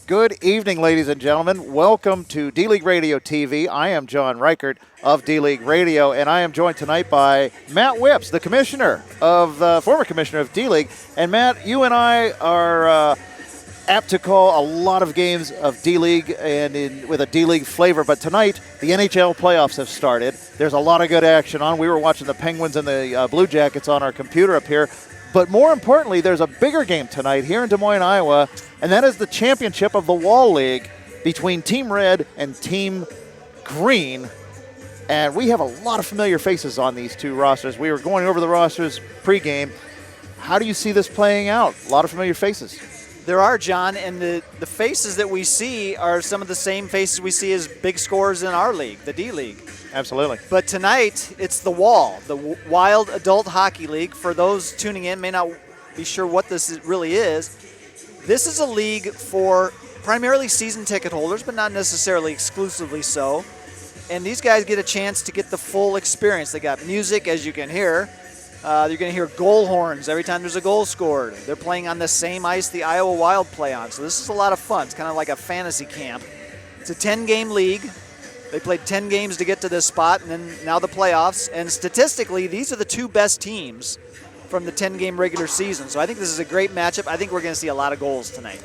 Good evening, ladies and gentlemen. Welcome to D-League Radio TV. I am John Reichert of D-League Radio, and I am joined tonight by Matt Whips, the former commissioner of D-League. And Matt, you and I are apt to call a lot of games of D-League and with a D-League flavor, but tonight the NHL playoffs have started. There's a lot of good action on. We were watching the Penguins and the Blue Jackets on our computer up here. But more importantly, there's a bigger game tonight here in Des Moines, Iowa, and that is the championship of the WAHL League between Team Red and Team Green. And we have a lot of familiar faces on these two rosters. We were going over the rosters pregame. How do you see this playing out? A lot of familiar faces. There are, John, and the faces that we see are some of the same faces we see as big scorers in our league, the D-League. Absolutely. But tonight, it's the WAHL, the Wild Adult Hockey League. For those tuning in, may not be sure what this really is. This is a league for primarily season ticket holders, but not necessarily exclusively so. And these guys get a chance to get the full experience. They got music, as you can hear. You're going to hear goal horns every time there's a goal scored. They're playing on the same ice the Iowa Wild play on. So this is a lot of fun. It's kind of like a fantasy camp. It's a 10-game league. They played 10 games to get to this spot, and then now the playoffs. And statistically, these are the two best teams from the 10-game regular season. So I think this is a great matchup. I think we're going to see a lot of goals tonight.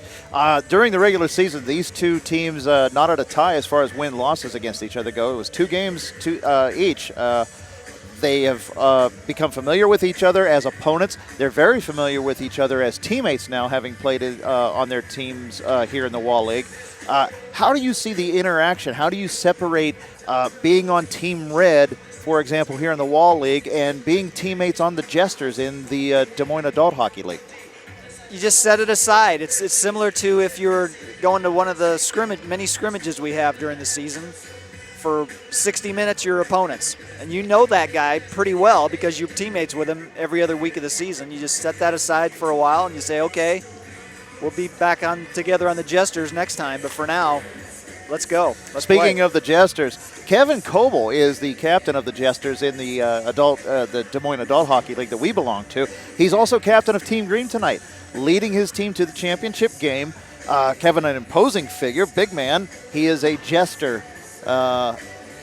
During the regular season, these two teams not at a tie as far as win-losses against each other go. It was 2 games each. They have become familiar with each other as opponents. They're very familiar with each other as teammates now, having played on their teams here in the WAHL League. How do you see the interaction? How do you separate being on Team Red, for example, here in the WAHL League, and being teammates on the Jesters in the Des Moines Adult Hockey League? You just set it aside. It's similar to if you're going to one of the many scrimmages we have during the season. For 60 minutes, your opponents. And you know that guy pretty well because you're teammates with him every other week of the season. You just set that aside for a while and you say, okay, we'll be back together on the Jesters next time. But for now, let's go. Speaking of the Jesters, Kevin Coble is the captain of the Jesters in the the Des Moines Adult Hockey League that we belong to. He's also captain of Team Green tonight, leading his team to the championship game. Kevin, an imposing figure, big man. He is a Jester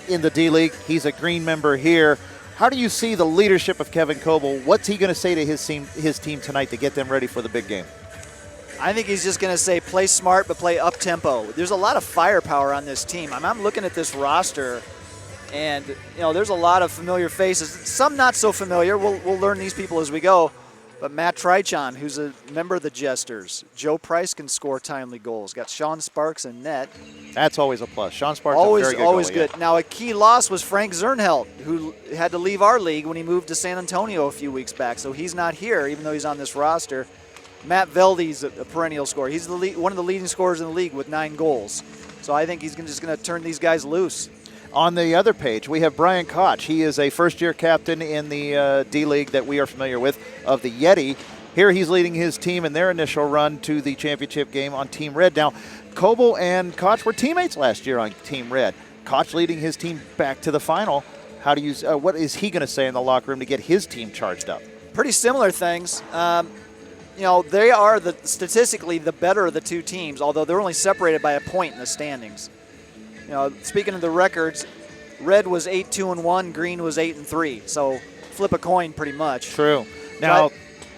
in the D-League. He's a Green member here. How do you see the leadership of Kevin Coble? What's he going to say to his team tonight to get them ready for the big game? I think he's just going to say play smart but play up-tempo. There's a lot of firepower on this team. I'm looking at this roster, and there's a lot of familiar faces. Some not so familiar. We'll learn these people as we go. But Matt Trichon, who's a member of the Jesters. Joe Price can score timely goals. Got Sean Sparks in net. That's always a plus. Sean Sparks is a very good always goalie, good. Yeah. Now, a key loss was Frank Zernhelt, who had to leave our league when he moved to San Antonio a few weeks back. So he's not here, even though he's on this roster. Matt Velde's a perennial scorer. He's one of the leading scorers in the league with 9 goals. So I think he's just going to turn these guys loose. On the other page, we have Brian Koch. He is a first-year captain in the D-League that we are familiar with of the Yeti. Here he's leading his team in their initial run to the championship game on Team Red. Now, Coble and Koch were teammates last year on Team Red. Koch leading his team back to the final. How do you? What is he going to say in the locker room to get his team charged up? Pretty similar things. They are statistically the better of the two teams, although they're only separated by a point in the standings. Speaking of the records, Red was 8-2-1, Green was 8-3. So flip a coin, pretty much. True. Now,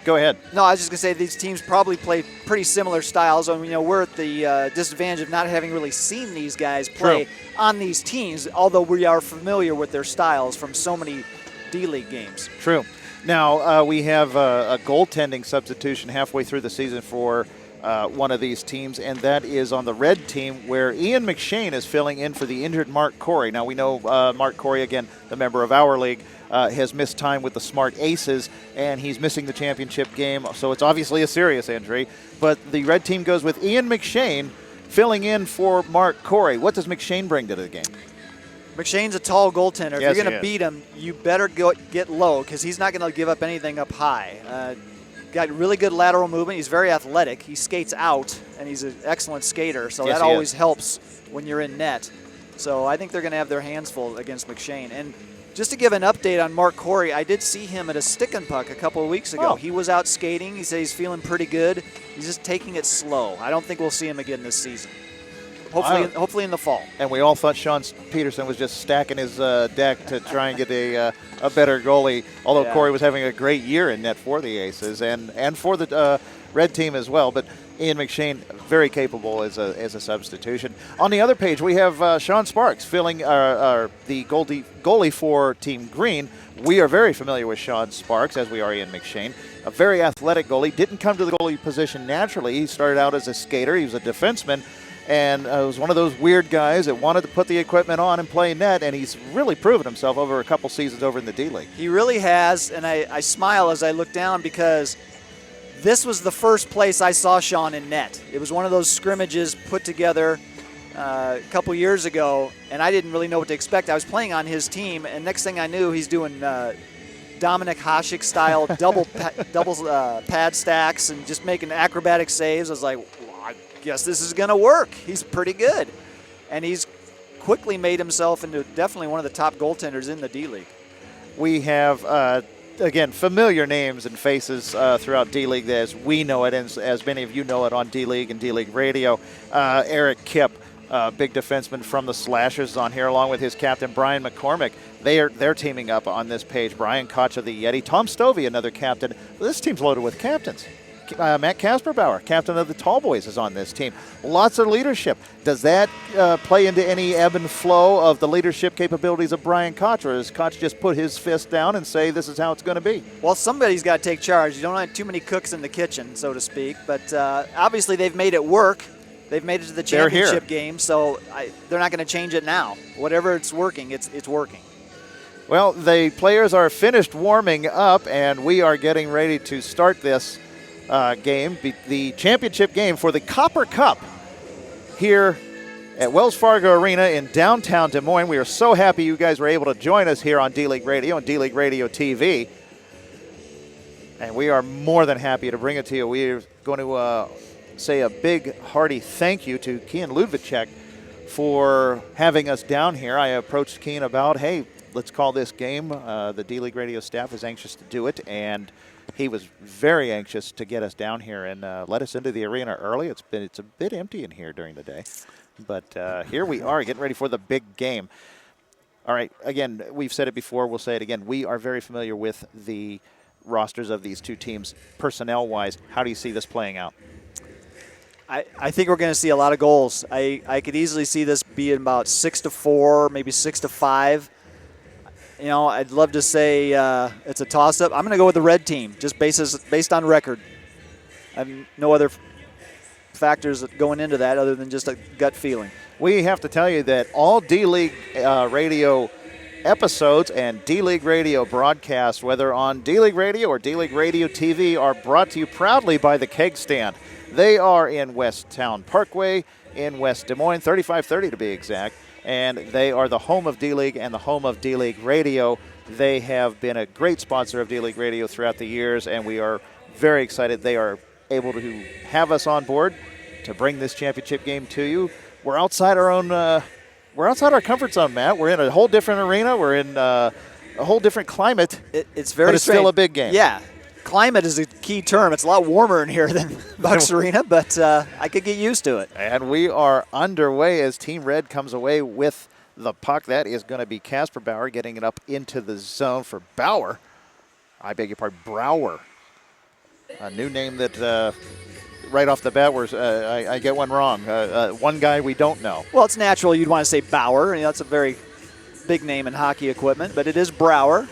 go ahead. No, I was just gonna say these teams probably play pretty similar styles. I mean, we're at the disadvantage of not having really seen these guys play on these teams, although we are familiar with their styles from so many D-League games. True. Now, we have a goaltending substitution halfway through the season for one of these teams, and that is on the Red team where Ian McShane is filling in for the injured Mark Corey. Now, we know Mark Corey, again, the member of our league, has missed time with the Smart Aces, and he's missing the championship game, so it's obviously a serious injury. But the Red team goes with Ian McShane filling in for Mark Corey. What does McShane bring to the game? McShane's a tall goaltender. Yes, if you're going to beat him, you better get low because he's not going to give up anything up high. Got really good lateral movement. He's very athletic. He skates out, and he's an excellent skater, so that always helps when you're in net. So I think they're going to have their hands full against McShane. And Just to give an update on Mark Corey, I did see him at a stick and puck a couple of weeks ago. Oh. He was out skating. He said he's feeling pretty good. He's just taking it slow. I don't think we'll see him again this season. Hopefully in the fall. And we all thought Sean Peterson was just stacking his deck to try and get a better goalie, although Yeah. Corey was having a great year in net for the Aces and for the red team as well. But Ian McShane, very capable as a substitution. On the other page, we have Sean Sparks filling the goalie for Team Green. We are very familiar with Sean Sparks, as we are Ian McShane. A very athletic goalie. Didn't come to the goalie position naturally. He started out as a skater. He was a defenseman. And was one of those weird guys that wanted to put the equipment on and play net, and he's really proven himself over a couple seasons over in the D-League. He really has, and I smile as I look down because this was the first place I saw Sean in net. It was one of those scrimmages put together a couple years ago, and I didn't really know what to expect. I was playing on his team, and next thing I knew, he's doing Dominic Hasek style double pad stacks and just making acrobatic saves. I was like, I guess this is going to work. He's pretty good. And he's quickly made himself into definitely one of the top goaltenders in the D-League. We have, again, familiar names and faces throughout D-League as we know it, and as many of you know it on D-League and D-League Radio. Eric Kipp, big defenseman from the Slashers, is on here, along with his captain, Brian McCormick. They're teaming up on this page. Brian Koch of the Yeti. Tom Stovey, another captain. This team's loaded with captains. Matt Kasperbauer, captain of the Tall Boys, is on this team. Lots of leadership. Does that play into any ebb and flow of the leadership capabilities of Brian Koch, or does Koch just put his fist down and say this is how it's going to be? Well, somebody's got to take charge. You don't have too many cooks in the kitchen, so to speak. But obviously they've made it work. They've made it to the championship game, so they're not going to change it now. Whatever it's working, it's working. Well, the players are finished warming up, and we are getting ready to start this game, the championship game for the Copper Cup here at Wells Fargo Arena in downtown Des Moines. We are so happy you guys were able to join us here on D-League Radio and D-League Radio TV. And we are more than happy to bring it to you. We're going to say a big, hearty thank you to Kian Ludvicek for having us down here. I approached Kian about, hey, let's call this game. The D-League Radio staff is anxious to do it, and he was very anxious to get us down here and let us into the arena early. It's a bit empty in here during the day, but here we are getting ready for the big game. All right, again, we've said it before. We'll say it again. We are very familiar with the rosters of these two teams personnel-wise. How do you see this playing out? I think we're going to see a lot of goals. I could easily see this being about 6-4, maybe 6-5. You know, I'd love to say it's a toss-up. I'm going to go with the red team, just based on record. I have no other factors going into that other than just a gut feeling. We have to tell you that all D-League Radio episodes and D-League Radio broadcasts, whether on D-League Radio or D-League Radio TV, are brought to you proudly by the Keg Stand. They are in West Town Parkway in West Des Moines, 3530 to be exact. And they are the home of D-League and the home of D-League Radio. They have been a great sponsor of D-League Radio throughout the years, and we are very excited they are able to have us on board to bring this championship game to you. We're outside our own, we're outside our comfort zone, Matt. We're in a whole different arena. We're in a whole different climate. It's very but it's still a big game. Yeah. Climate is a key term. It's a lot warmer in here than Bucks Arena, but I could get used to it. And we are underway as Team Red comes away with the puck. That is going to be Kasperbauer getting it up into the zone for Bauer. I beg your pardon, Brouwer. A new name that right off the bat, I get one wrong. One guy we don't know. Well, it's natural you'd want to say Bauer. You know, that's a very big name in hockey equipment, but it is Brouwer.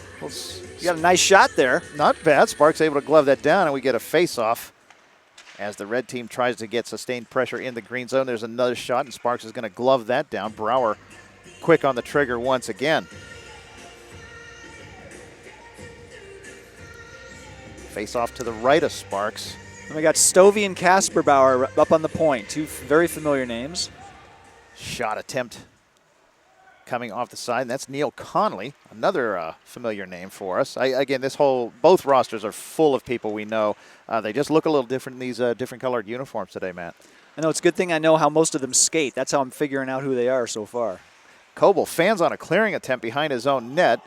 You got a nice shot there. Not bad. Sparks able to glove that down, and we get a face-off as the red team tries to get sustained pressure in the green zone. There's another shot, and Sparks is going to glove that down. Brouwer quick on the trigger once again. Face-off to the right of Sparks. And we got Stovey and Kasperbauer up on the point. Two very familiar names. Shot attempt coming off the side, and that's Neil Conley, another familiar name for us. Again, both rosters are full of people we know. They just look a little different in these different colored uniforms today, Matt. I know, it's a good thing I know how most of them skate. That's how I'm figuring out who they are so far. Coble fans on a clearing attempt behind his own net.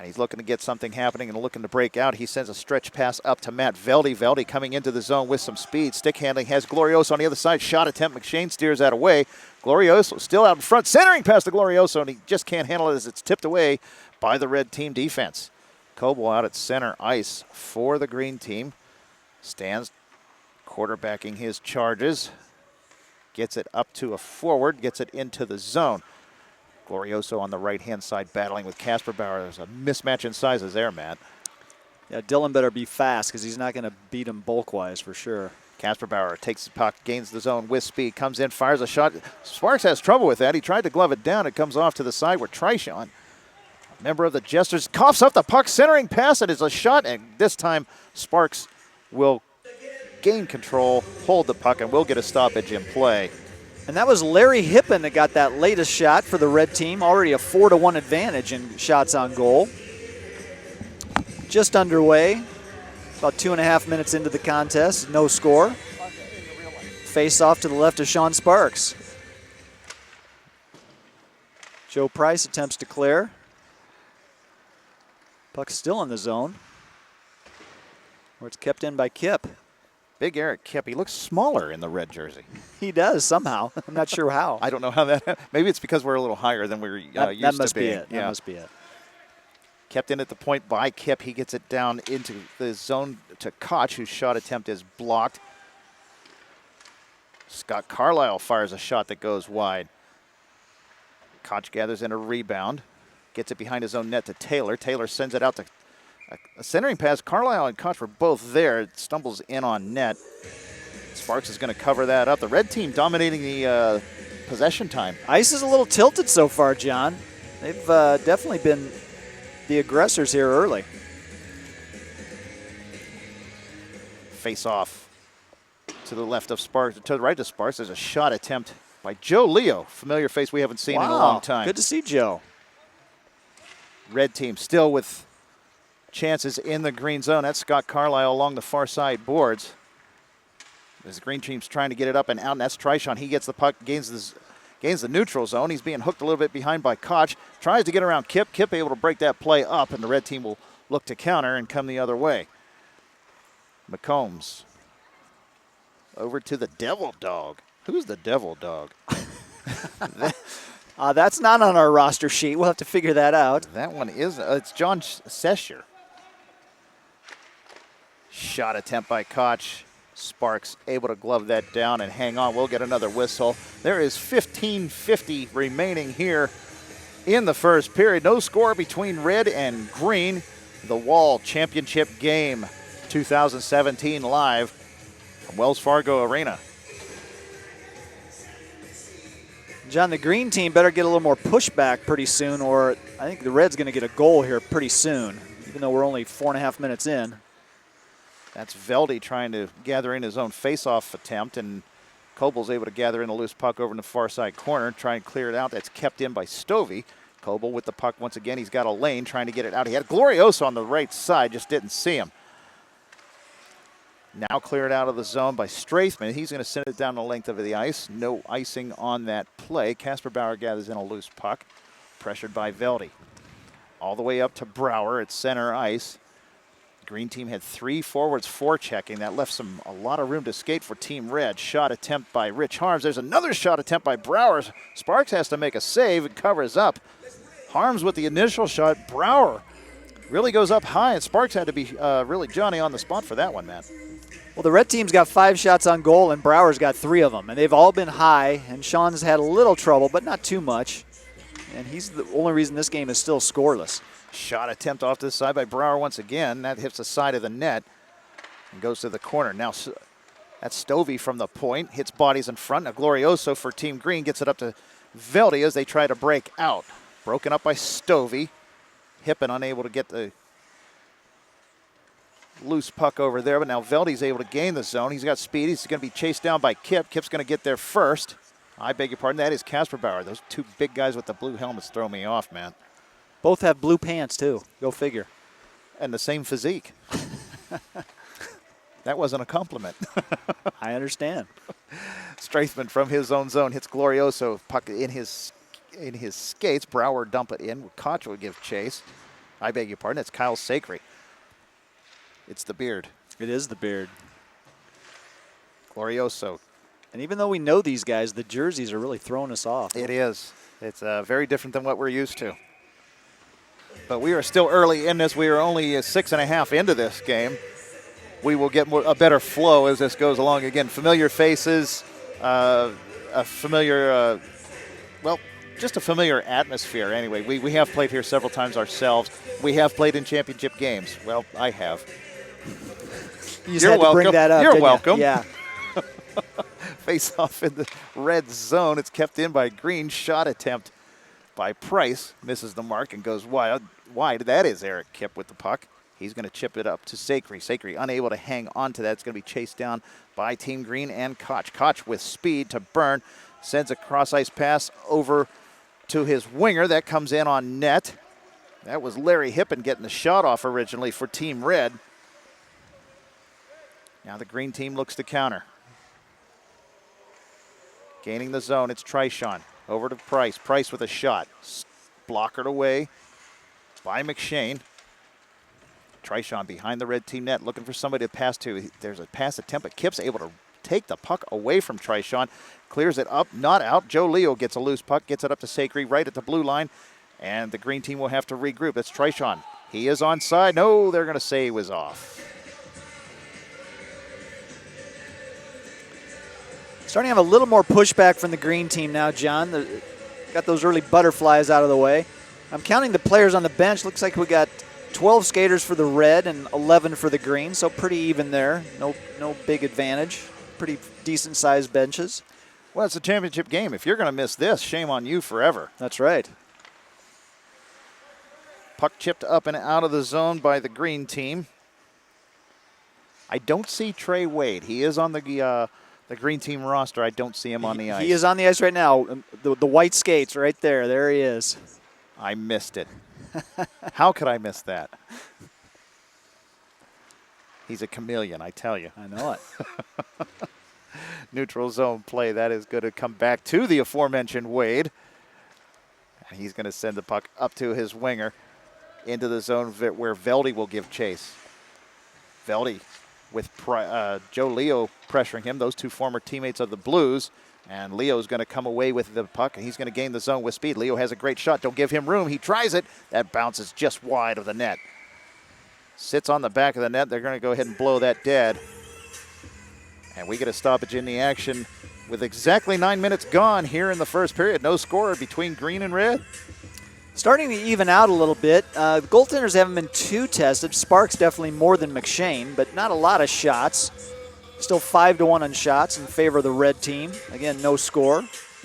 And he's looking to get something happening and looking to break out. He sends a stretch pass up to Matt Velde. Velde coming into the zone with some speed. Stick handling has Glorioso on the other side. Shot attempt. McShane steers that away. Glorioso still out in front. Centering pass to Glorioso, and he just can't handle it as it's tipped away by the red team defense. Coble out at center ice for the green team. Stands quarterbacking his charges. Gets it up to a forward. Gets it into the zone. Glorioso on the right-hand side battling with Casper Bauer. There's a mismatch in sizes there, Matt. Yeah, Dylan better be fast because he's not going to beat him bulk-wise for sure. Casper Bauer takes the puck, gains the zone with speed, comes in, fires a shot. Sparks has trouble with that. He tried to glove it down. It comes off to the side where Trishawn, a member of the Jesters, coughs up the puck, centering pass. It is a shot, and this time Sparks will gain control, hold the puck, and will get a stoppage in play. And that was Larry Hippen that got that latest shot for the red team. Already a 4-1 advantage in shots on goal. Just underway. About 2.5 minutes into the contest. No score. Face off to the left of Sean Sparks. Joe Price attempts to clear. Puck still in the zone, where it's kept in by Kip. Big Eric Kip, he looks smaller in the red jersey. He does somehow. I'm not sure how. I don't know how that. Maybe it's because we're a little higher than we're used to being. That must be it. Yeah. That must be it. Kept in at the point by Kip. He gets it down into the zone to Koch, whose shot attempt is blocked. Scott Carlisle fires a shot that goes wide. Koch gathers in a rebound. Gets it behind his own net to Taylor. Taylor sends it out to a centering pass. Carlisle and Koch were both there. It stumbles in on net. Sparks is going to cover that up. The red team dominating the possession time. Ice is a little tilted so far, John. They've definitely been the aggressors here early. Face off to the left of Sparks, to the right of Sparks. There's a shot attempt by Joe Leo. Familiar face we haven't seen in a long time. Good to see Joe. Red team still with chances in the green zone. That's Scott Carlisle along the far side boards. As the green team's trying to get it up and out, and that's Trishawn. He gets the puck, gains the neutral zone. He's being hooked a little bit behind by Koch. Tries to get around Kip. Kip able to break that play up, and the red team will look to counter and come the other way. McCombs over to the Devil Dog. Who's the Devil Dog? That's not on our roster sheet. We'll have to figure that out. That one is. It's John Sesher. Shot attempt by Koch. Sparks able to glove that down and hang on. We'll get another whistle. There is 15:50 remaining here in the first period. No score between red and green. The WAHL Championship Game 2017 live from Wells Fargo Arena. John, the green team better get a little more pushback pretty soon, or I think the red's going to get a goal here pretty soon, even though we're only 4.5 minutes in. That's Velde trying to gather in his own face-off attempt, and Coble's able to gather in the loose puck over in the far side corner, try and clear it out. That's kept in by Stovey. Coble with the puck once again. He's got a lane trying to get it out. He had Glorioso on the right side, just didn't see him. Now cleared out of the zone by Strathman. He's going to send it down the length of the ice. No icing on that play. Casper Bauer gathers in a loose puck, pressured by Velde. All the way up to Brower at center ice. Green team had 3 forwards forechecking. That left a lot of room to skate for Team Red. Shot attempt by Rich Harms. There's another shot attempt by Brower. Sparks has to make a save and covers up. Harms with the initial shot. Brower really goes up high, and Sparks had to be really Johnny on the spot for that one, man. Well, the red team's got 5 shots on goal, and Brower's got 3 of them, and they've all been high, and Sean's had a little trouble, but not too much, and he's the only reason this game is still scoreless. Shot attempt off to the side by Brower once again. That hits the side of the net and goes to the corner. Now that's Stovey from the point. Hits bodies in front. Now Glorioso for Team Green gets it up to Velde as they try to break out. Broken up by Stovey. Hippen unable to get the loose puck over there, but now Velde's able to gain the zone. He's got speed. He's going to be chased down by Kip. Kip's going to get there first. I beg your pardon. That is Casper Bauer. Those 2 big guys with the blue helmets throw me off, man. Both have blue pants, too. Go figure. And the same physique. That wasn't a compliment. I understand. Strathman from his own zone hits Glorioso. Puck in his skates. Brower dump it in. Koch would give chase. I beg your pardon, it's Kyle Sacre. It's the beard. It is the beard. Glorioso. And even though we know these guys, the jerseys are really throwing us off. It is. It's very different than what we're used to. But we are still early in this. We are only 6.5 into this game. We will get a better flow as this goes along. Again, familiar faces, a familiar, just a familiar atmosphere anyway. We have played here several times ourselves. We have played in championship games. Well, I have. You're welcome. Bring that up, You're welcome. You? Yeah. Face off in the red zone. It's kept in by Green. Shot attempt by Price. Misses the mark and goes wide. That is Eric Kipp with the puck. He's going to chip it up to Sacre. Sacre unable to hang on to that. It's going to be chased down by Team Green and Koch. Koch with speed to Byrne. Sends a cross-ice pass over to his winger. That comes in on net. That was Larry Hippen getting the shot off originally for Team Red. Now the green team looks to counter. Gaining the zone, it's Trishawn. Over to Price. Price with a shot. Blockered away by McShane. Trishawn behind the red team net looking for somebody to pass to. There's a pass attempt, but Kipp's able to take the puck away from Trishawn. Clears it up, not out. Joe Leo gets a loose puck, gets it up to Sacre right at the blue line, and the green team will have to regroup. That's Trishawn. He is onside. No, they're going to say he was off. Starting to have a little more pushback from the green team now, John. Got those early butterflies out of the way. I'm counting the players on the bench. Looks like we got 12 skaters for the red and 11 for the green, so pretty even there. No big advantage. Pretty decent-sized benches. Well, it's a championship game. If you're going to miss this, shame on you forever. That's right. Puck chipped up and out of the zone by the green team. I don't see Trey Wade. He is on the green team roster. I don't see him on the ice. He is on the ice right now. The white skates right there. There he is. I missed it. How could I miss that? He's a chameleon, I tell you. I know it. Neutral zone play. That is going to come back to the aforementioned Wade. And he's going to send the puck up to his winger into the zone where Velde will give chase. Velde with Joe Leo pressuring him. Those two former teammates of the Blues. And Leo's going to come away with the puck, and he's going to gain the zone with speed. Leo has a great shot. Don't give him room. He tries it. That bounces just wide of the net. Sits on the back of the net. They're going to go ahead and blow that dead. And we get a stoppage in the action with exactly 9 minutes gone here in the first period. No score between green and red. Starting to even out a little bit. The goaltenders haven't been too tested. Sparks definitely more than McShane, but not a lot of shots. Still 5-1 on shots in favor of the red team. Again, no score.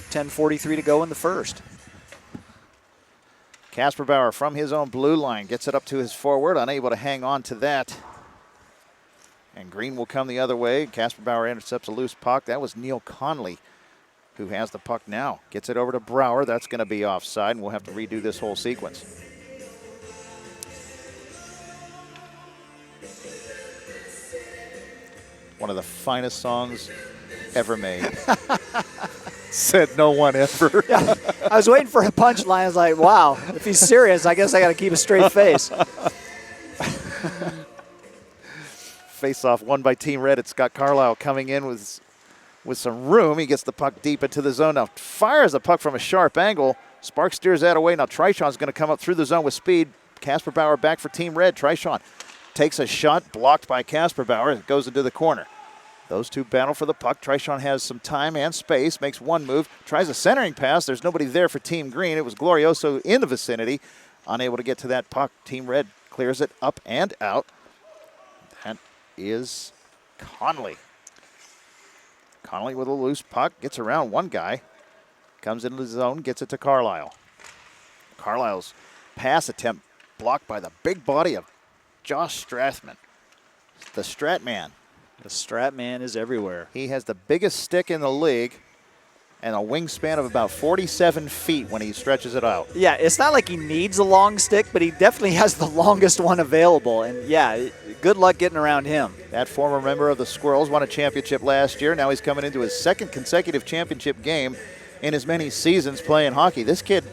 10:43 to go in the first. Casper Bauer from his own blue line gets it up to his forward, unable to hang on to that. And Green will come the other way. Casper Bauer intercepts a loose puck. That was Neil Conley who has the puck now. Gets it over to Brouwer. That's going to be offside, and we'll have to redo this whole sequence. One of the finest songs ever made. Said no one ever. Yeah, I was waiting for a punchline. I was like, wow, if he's serious, I guess I got to keep a straight face. Face-off won by Team Red. It's Scott Carlisle coming in with some room. He gets the puck deep into the zone. Now fires the puck from a sharp angle. Sparks steers that away. Now Trishawn's going to come up through the zone with speed. Casper Bauer back for Team Red. Trishawn takes a shot, blocked by Casper Bauer. It goes into the corner. Those two battle for the puck. Trishawn has some time and space, makes one move, tries a centering pass. There's nobody there for Team Green. It was Glorioso in the vicinity, unable to get to that puck. Team Red clears it up and out. That is Conley. Conley with a loose puck, gets around one guy, comes into the zone, gets it to Carlisle. Carlisle's pass attempt blocked by the big body of Josh Strathman, the Strat Man. The Strat Man is everywhere. He has the biggest stick in the league and a wingspan of about 47 feet when he stretches it out. Yeah, it's not like he needs a long stick, but he definitely has the longest one available. And, yeah, good luck getting around him. That former member of the Squirrels won a championship last year. Now he's coming into his second consecutive championship game in as many seasons playing hockey. This kid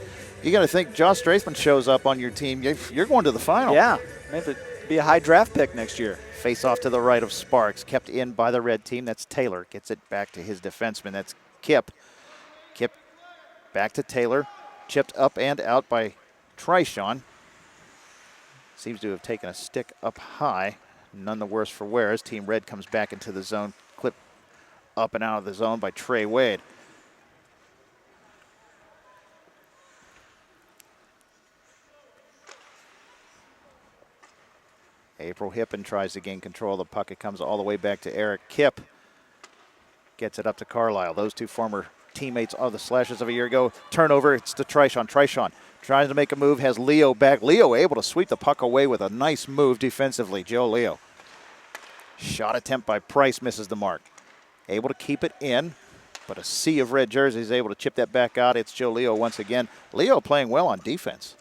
You got to think Josh Straithman shows up on your team, you're going to the final. Yeah, maybe be a high draft pick next year. Face off to the right of Sparks, kept in by the red team. That's Taylor. Gets it back to his defenseman. That's Kip. Kip back to Taylor. Chipped up and out by Trishon. Seems to have taken a stick up high. None the worse for wear as Team Red comes back into the zone. Clipped up and out of the zone by Trey Wade. April Hippen tries to gain control of the puck. It comes all the way back to Eric Kip. Gets it up to Carlisle. Those two former teammates of the Slashes of a year ago. Turnover, it's to Trishon. Trishon tries to make a move, has Leo back. Leo able to sweep the puck away with a nice move defensively. Joe Leo. Shot attempt by Price misses the mark. Able to keep it in, but a sea of red jerseys able to chip that back out. It's Joe Leo once again. Leo playing well on defense.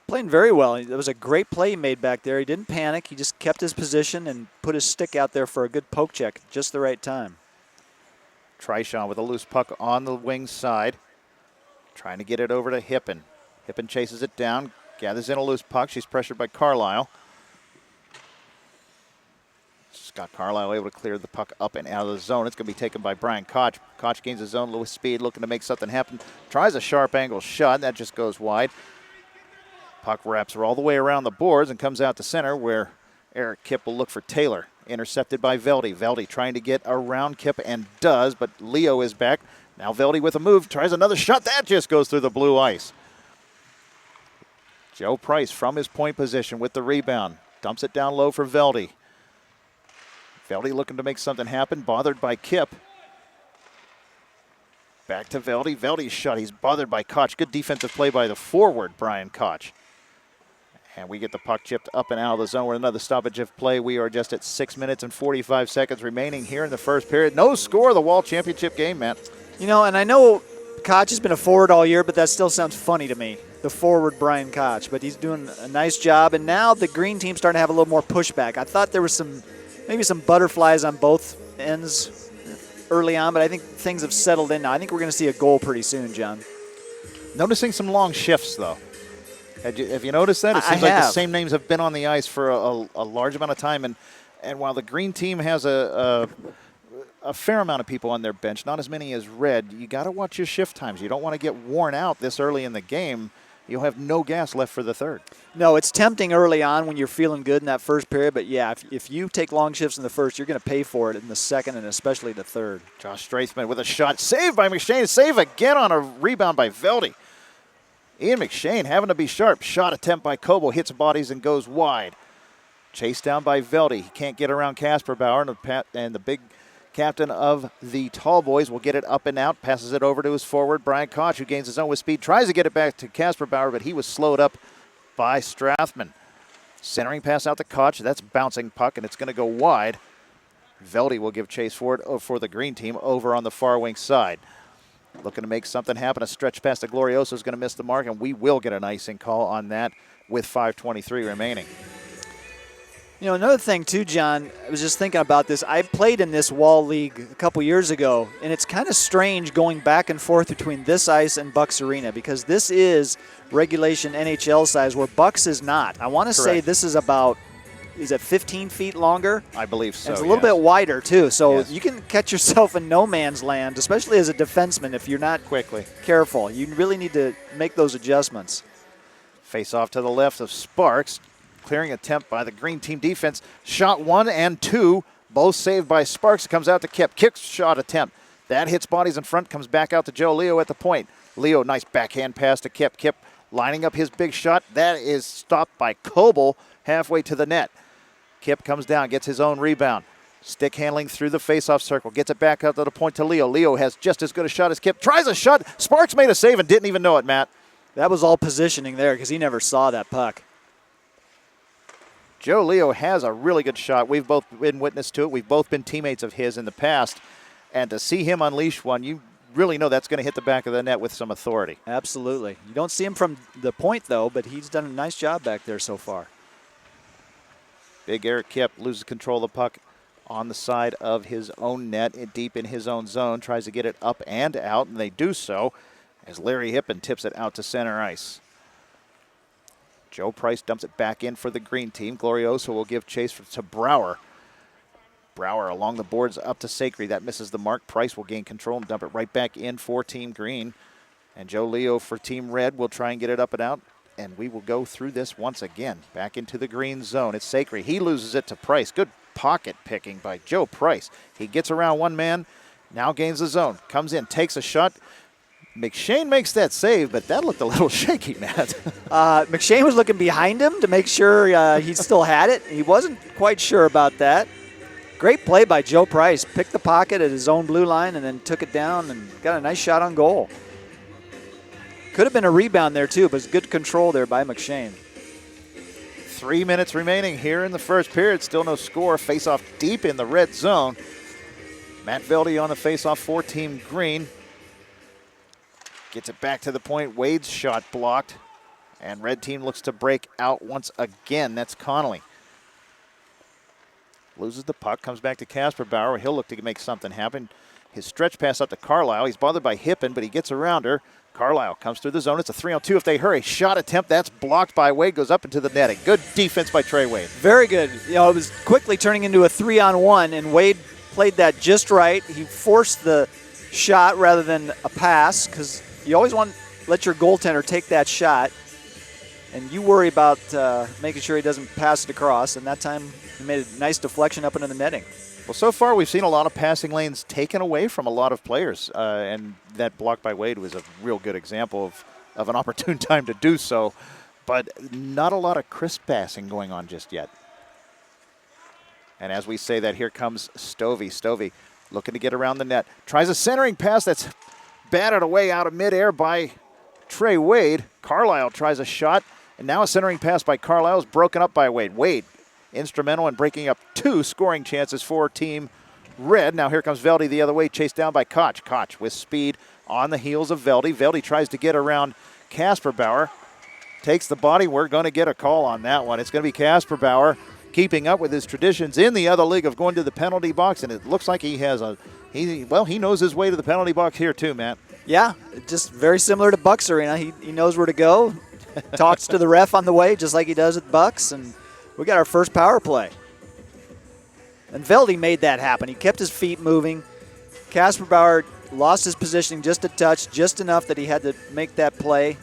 Playing very well. It was a great play he made back there. He didn't panic. He just kept his position and put his stick out there for a good poke check at just the right time. Trishon with a loose puck on the wing side. Trying to get it over to Hippen. Hippen chases it down, gathers in a loose puck. She's pressured by Carlisle. Scott Carlisle able to clear the puck up and out of the zone. It's going to be taken by Brian Koch. Koch gains his zone with speed, looking to make something happen. Tries a sharp angle shot, and that just goes wide. Puck wraps her all the way around the boards and comes out to center where Eric Kip will look for Taylor. Intercepted by Veldy. Veldy trying to get around Kip and does, but Leo is back. Now Veldy with a move, tries another shot. That just goes through the blue ice. Joe Price from his point position with the rebound. Dumps it down low for Veldy. Veldy looking to make something happen, bothered by Kip. Back to Veldy. Veldy's shot. He's bothered by Koch. Good defensive play by the forward, Brian Koch. And we get the puck chipped up and out of the zone with another stoppage of play. We are just at 6 minutes and 45 seconds remaining here in the first period. No score of the WAHL championship game, Matt. You know, and I know Koch has been a forward all year, but that still sounds funny to me, the forward Brian Koch. But he's doing a nice job, and now the green team's starting to have a little more pushback. I thought there was maybe some butterflies on both ends early on, but I think things have settled in now. I think we're going to see a goal pretty soon, John. Noticing some long shifts, though. Have you noticed that? It seems like the same names have been on the ice for a large amount of time. And while the green team has a fair amount of people on their bench, not as many as red, you got to watch your shift times. You don't want to get worn out this early in the game. You'll have no gas left for the third. No, it's tempting early on when you're feeling good in that first period. But, yeah, if you take long shifts in the first, you're going to pay for it in the second and especially the third. Josh Straithman with a shot. Saved by McShane. Save again on a rebound by Veldy. Ian McShane having to be sharp. Shot attempt by Coble. Hits bodies and goes wide. Chased down by Veldy. He can't get around Casper Bauer. And the big captain of the Tall Boys will get it up and out. Passes it over to his forward, Brian Koch, who gains his own with speed. Tries to get it back to Casper Bauer, but he was slowed up by Strathman. Centering pass out to Koch. That's bouncing puck, and it's going to go wide. Veldy will give chase for it for the green team over on the far wing side. Looking to make something happen. A stretch pass to Glorioso is going to miss the mark, and we will get an icing call on that with 5:23 remaining. You know, another thing, too, John, I was just thinking about this. I played in this WAHL league a couple years ago, and it's kind of strange going back and forth between this ice and Bucks Arena because this is regulation NHL size where Bucks is not. I want to say this is about, is it 15 feet longer? I believe so. And it's a little bit wider, too. So you can catch yourself in no man's land, especially as a defenseman if you're not careful. You really need to make those adjustments. Face off to the left of Sparks. Clearing attempt by the green team defense. Shot 1 and 2, both saved by Sparks. It comes out to Kip. Kip's shot attempt. That hits bodies in front, comes back out to Joe Leo at the point. Leo, nice backhand pass to Kip. Kip lining up his big shot. That is stopped by Coble halfway to the net. Kip comes down, gets his own rebound. Stick handling through the faceoff circle. Gets it back out to the point to Leo. Leo has just as good a shot as Kip. Tries a shot. Sparks made a save and didn't even know it, Matt. That was all positioning there because he never saw that puck. Joe Leo has a really good shot. We've both been witness to it. We've both been teammates of his in the past. And to see him unleash one, you really know that's going to hit the back of the net with some authority. Absolutely. You don't see him from the point, though, but he's done a nice job back there so far. Big Eric Kip loses control of the puck on the side of his own net, deep in his own zone. Tries to get it up and out, and they do so. as Larry Hippen tips it out to center ice. Joe Price dumps it back in for the green team. Glorioso will give chase to Brower. Brower along the boards up to Sacre. That misses the mark. Price will gain control and dump it right back in for Team Green. And Joe Leo for Team Red will try and get it up and out. And we will go through this once again. Back into the green zone. It's Sacre. He loses it to Price. Good pocket picking by Joe Price. He gets around one man. Now gains the zone. Comes in, takes a shot. McShane makes that save, but that looked a little shaky, Matt. McShane was looking behind him to make sure he still had it. He wasn't quite sure about that. Great play by Joe Price. Picked the pocket at his own blue line and then took it down and got a nice shot on goal. Could have been a rebound there too, but it's good control there by McShane. 3 minutes remaining here in the first period. Still no score. Face-off deep in the red zone. Matt Velde on the face-off for Team Green. Gets it back to the point. Wade's shot blocked. And red team looks to break out once again. That's Connolly. Loses the puck. Comes back to Casper Bauer. He'll look to make something happen. His stretch pass up to Carlisle. He's bothered by Hippen, but he gets around her. Carlisle comes through the zone. It's a 3-on-2 if they hurry. Shot attempt. That's blocked by Wade. Goes up into the netting. Good defense by Trey Wade. Very good. You know, it was quickly turning into a 3-on-1, and Wade played that just right. He forced the shot rather than a pass because you always want to let your goaltender take that shot, and you worry about making sure he doesn't pass it across, and that time he made a nice deflection up into the netting. Well, so far we've seen a lot of passing lanes taken away from a lot of players, and that block by Wade was a real good example of an opportune time to do so, but not a lot of crisp passing going on just yet. And as we say that, here comes Stovey. Stovey looking to get around the net. Tries a centering pass that's batted away out of midair by Trey Wade. Carlisle tries a shot, and now a centering pass by Carlisle is broken up by Wade. Wade instrumental in breaking up 2 scoring chances for Team Red. Now here comes Velde the other way, chased down by Koch. Koch with speed on the heels of Velde. Velde tries to get around Casper Bauer. Takes the body. We're going to get a call on that one. It's going to be Casper Bauer keeping up with his traditions in the other league of going to the penalty box, and it looks like he has he knows his way to the penalty box here too, Matt. Yeah, just very similar to Bucks Arena. He knows where to go, talks to the ref on the way just like he does at Bucks, and we got our first power play. And Velde made that happen. He kept his feet moving. Casper Bauer lost his positioning just a touch, just enough that he had to make that play,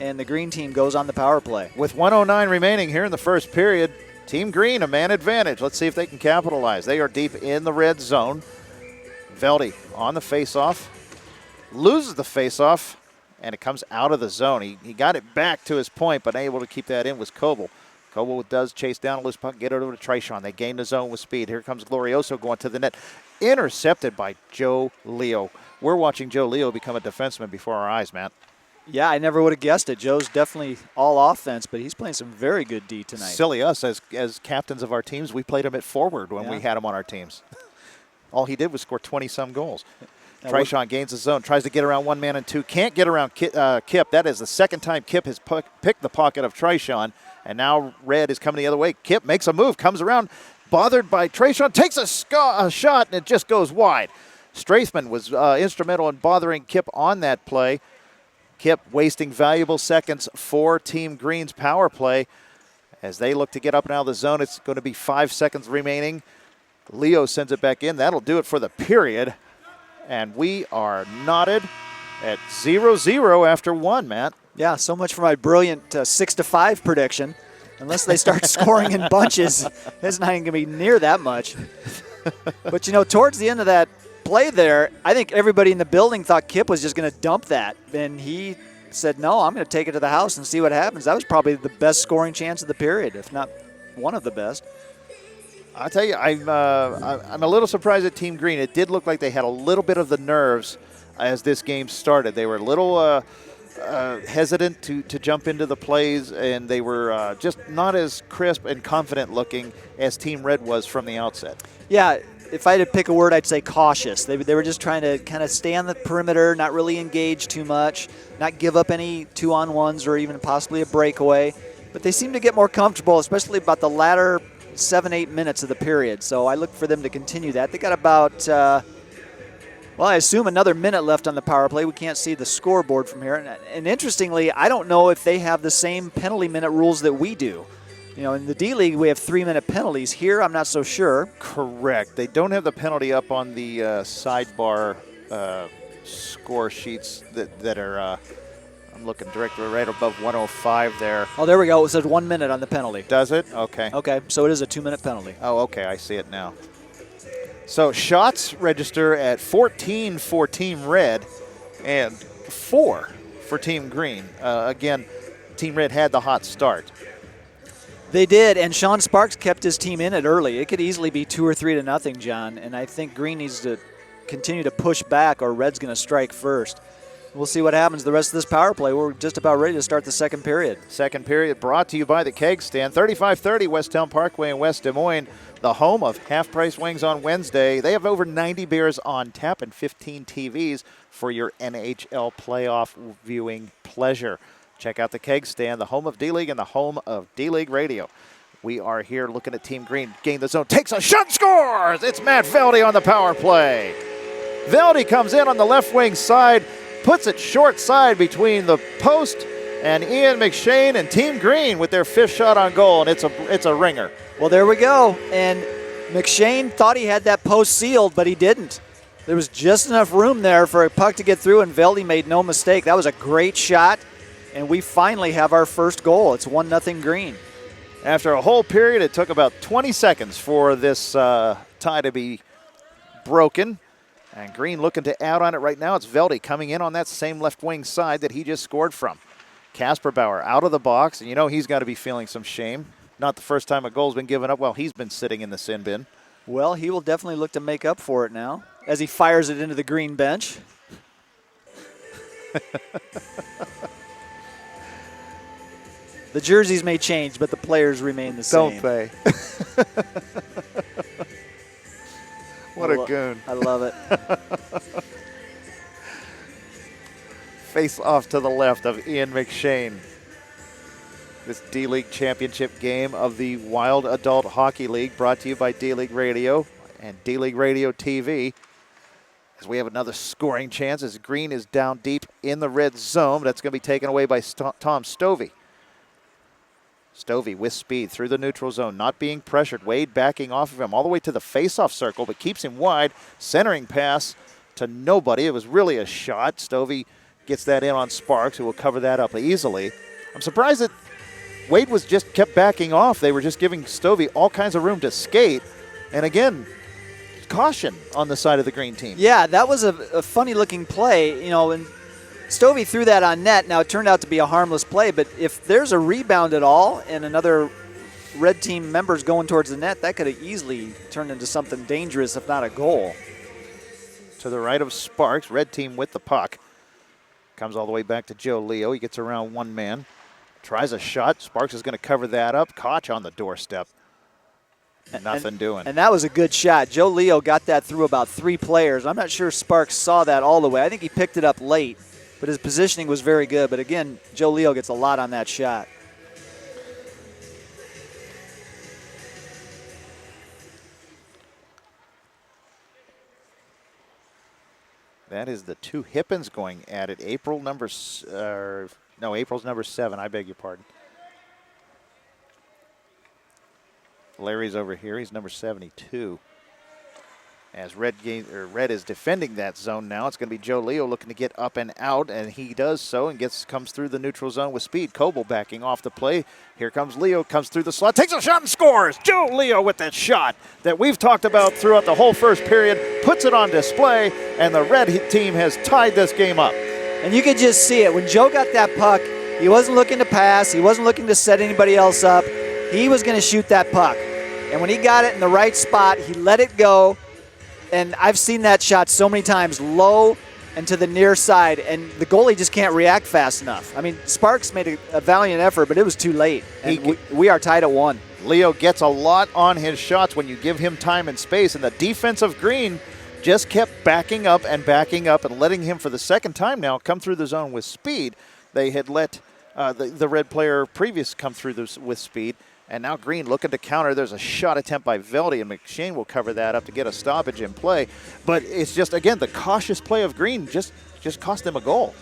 and the green team goes on the power play. With 1:09 remaining here in the first period, Team Green a man advantage. Let's see if they can capitalize. They are deep in the red zone. Velde on the faceoff, loses the faceoff, and it comes out of the zone. He got it back to his point, but unable to keep that in was Coble. Coble does chase down a loose puck, get it over to Treshawn. They gain the zone with speed. Here comes Glorioso going to the net. Intercepted by Joe Leo. We're watching Joe Leo become a defenseman before our eyes, Matt. Yeah, I never would have guessed it. Joe's definitely all offense, but he's playing some very good D tonight. Silly us as captains of our teams. We played him at forward when we had him on our teams. All he did was score 20-some goals. Treshawn gains the zone, tries to get around one man and two. Can't get around Kip. That is the second time Kip has picked the pocket of Treshawn. And now Red is coming the other way. Kip makes a move, comes around, bothered by Treshawn, takes a shot, and it just goes wide. Strathman was instrumental in bothering Kip on that play. Kip wasting valuable seconds for Team Green's power play. As they look to get up and out of the zone, it's going to be 5 seconds remaining. Leo sends it back in. That'll do it for the period. And we are knotted at 0-0 after 1, Matt. Yeah, so much for my brilliant 6-5 prediction. Unless they start scoring in bunches, it's not even going to be near that much. But, you know, towards the end of that play there, I think everybody in the building thought Kip was just going to dump that. And he said, no, I'm going to take it to the house and see what happens. That was probably the best scoring chance of the period, if not one of the best. I'll tell you, I'm a little surprised at Team Green. It did look like they had a little bit of the nerves as this game started. They were a little hesitant to jump into the plays, and they were just not as crisp and confident looking as Team Red was from the outset. Yeah, if I had to pick a word, I'd say cautious. They were just trying to kind of stay on the perimeter, not really engage too much, not give up any 2-on-1s or even possibly a breakaway. But they seemed to get more comfortable, especially about the latter 7-8 minutes of the period. So I look for them to continue that. They got about Well, I assume another minute left on the power play. We can't see the scoreboard from here. And interestingly, I don't know if they have the same penalty minute rules that we do. You know, in the D-League, we have 3-minute penalties. Here, I'm not so sure. Correct. They don't have the penalty up on the sidebar score sheets that are, I'm looking directly right above 105 there. Oh, there we go. It says 1 minute on the penalty. Does it? Okay. Okay, so it is a 2-minute penalty. Oh, okay. I see it now. So shots register at 14 for Team Red and 4 for Team Green. Again, Team Red had the hot start. They did, and Sean Sparks kept his team in it early. It could easily be 2 or 3-0, John, and I think Green needs to continue to push back or Red's going to strike first. We'll see what happens the rest of this power play. We're just about ready to start the second period. Second period brought to you by the Keg Stand, 3530 Westtown Parkway in West Des Moines, the home of half-price wings on Wednesday. They have over 90 beers on tap and 15 TVs for your NHL playoff viewing pleasure. Check out the Keg Stand, the home of D-League and the home of D-League Radio. We are here looking at Team Green. Gain the zone, takes a shot, scores! It's Matt Velde on the power play. Velde comes in on the left wing side, puts it short side between the post and Ian McShane and Team Green with their 5th shot on goal, and it's a ringer. Well, there we go. And McShane thought he had that post sealed, but he didn't. There was just enough room there for a puck to get through, and Velde made no mistake. That was a great shot, and we finally have our first goal. It's 1-0 Green. After a whole period, it took about 20 seconds for this tie to be broken. And Green looking to out on it right now. It's Velde coming in on that same left wing side that he just scored from. Casper Bauer out of the box, and you know he's got to be feeling some shame. Not the first time a goal's been given up while he's been sitting in the sin bin. Well, he will definitely look to make up for it now as he fires it into the Green bench. The jerseys may change, but the players remain the same. Don't they? What a goon. I love it. Face off to the left of Ian McShane. This D-League championship game of the Wild Adult Hockey League brought to you by D-League Radio and D-League Radio TV. As we have another scoring chance as Green is down deep in the red zone. That's going to be taken away by Tom Stovey. Stovey with speed through the neutral zone, not being pressured. Wade backing off of him all the way to the face-off circle, but keeps him wide. Centering pass to nobody. It was really a shot. Stovey gets that in on Sparks, who will cover that up easily. I'm surprised that Wade was just kept backing off. They were just giving Stovey all kinds of room to skate. And again, caution on the side of the Green team. Yeah, that was a funny-looking play, you know, and Stovey threw that on net. Now, it turned out to be a harmless play, but if there's a rebound at all and another red team member's going towards the net, that could have easily turned into something dangerous, if not a goal. To the right of Sparks, red team with the puck. Comes all the way back to Joe Leo. He gets around one man. Tries a shot. Sparks is going to cover that up. Koch on the doorstep. Nothing doing. And that was a good shot. Joe Leo got that through about 3 players. I'm not sure Sparks saw that all the way. I think he picked it up late. But his positioning was very good. But again, Joe Leo gets a lot on that shot. That is the 2 Hippens going at it. April's number 7. I beg your pardon. Larry's over here. He's number 72. As Red is defending that zone now, it's going to be Joe Leo looking to get up and out, and he does so and comes through the neutral zone with speed. Coble backing off the play. Here comes Leo, comes through the slot, takes a shot and scores. Joe Leo with that shot that we've talked about throughout the whole first period, puts it on display, and the Red team has tied this game up. And you could just see it. When Joe got that puck, he wasn't looking to pass. He wasn't looking to set anybody else up. He was going to shoot that puck. And when he got it in the right spot, he let it go. And I've seen that shot so many times, low and to the near side, and the goalie just can't react fast enough. I mean, Sparks made a valiant effort, but it was too late. And we are tied at 1. Leo gets a lot on his shots when you give him time and space, and the defensive Green just kept backing up and letting him, for the second time now, come through the zone with speed. They had let the Red player previous come through with speed, And now Green looking to counter. There's a shot attempt by Velde, and McShane will cover that up to get a stoppage in play. But it's just, again, the cautious play of Green just cost them a goal.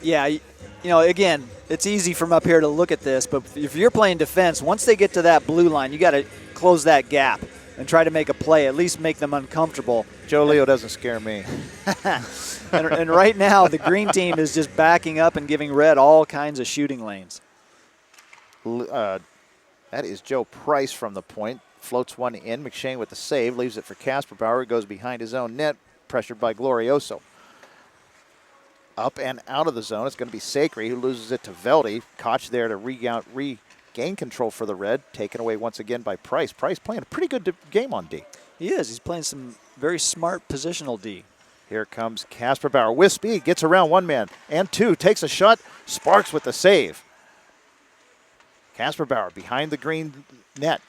Yeah, you know, again, it's easy from up here to look at this, but if you're playing defense, once they get to that blue line, you got to close that gap and try to make a play, at least make them uncomfortable. Joe Leo doesn't scare me. and right now, the Green team is just backing up and giving Red all kinds of shooting lanes. That is Joe Price from the point. Floats one in. McShane with the save. Leaves it for Casper Bauer. He goes behind his own net. Pressured by Glorioso. Up and out of the zone. It's going to be Sacre who loses it to Velde. Koch there to regain control for the Red. Taken away once again by Price. Price playing a pretty good game on D. He is. He's playing some very smart positional D. Here comes Casper Bauer with speed. Gets around one man and two. Takes a shot. Sparks with the save. Casper Bauer behind the Green net.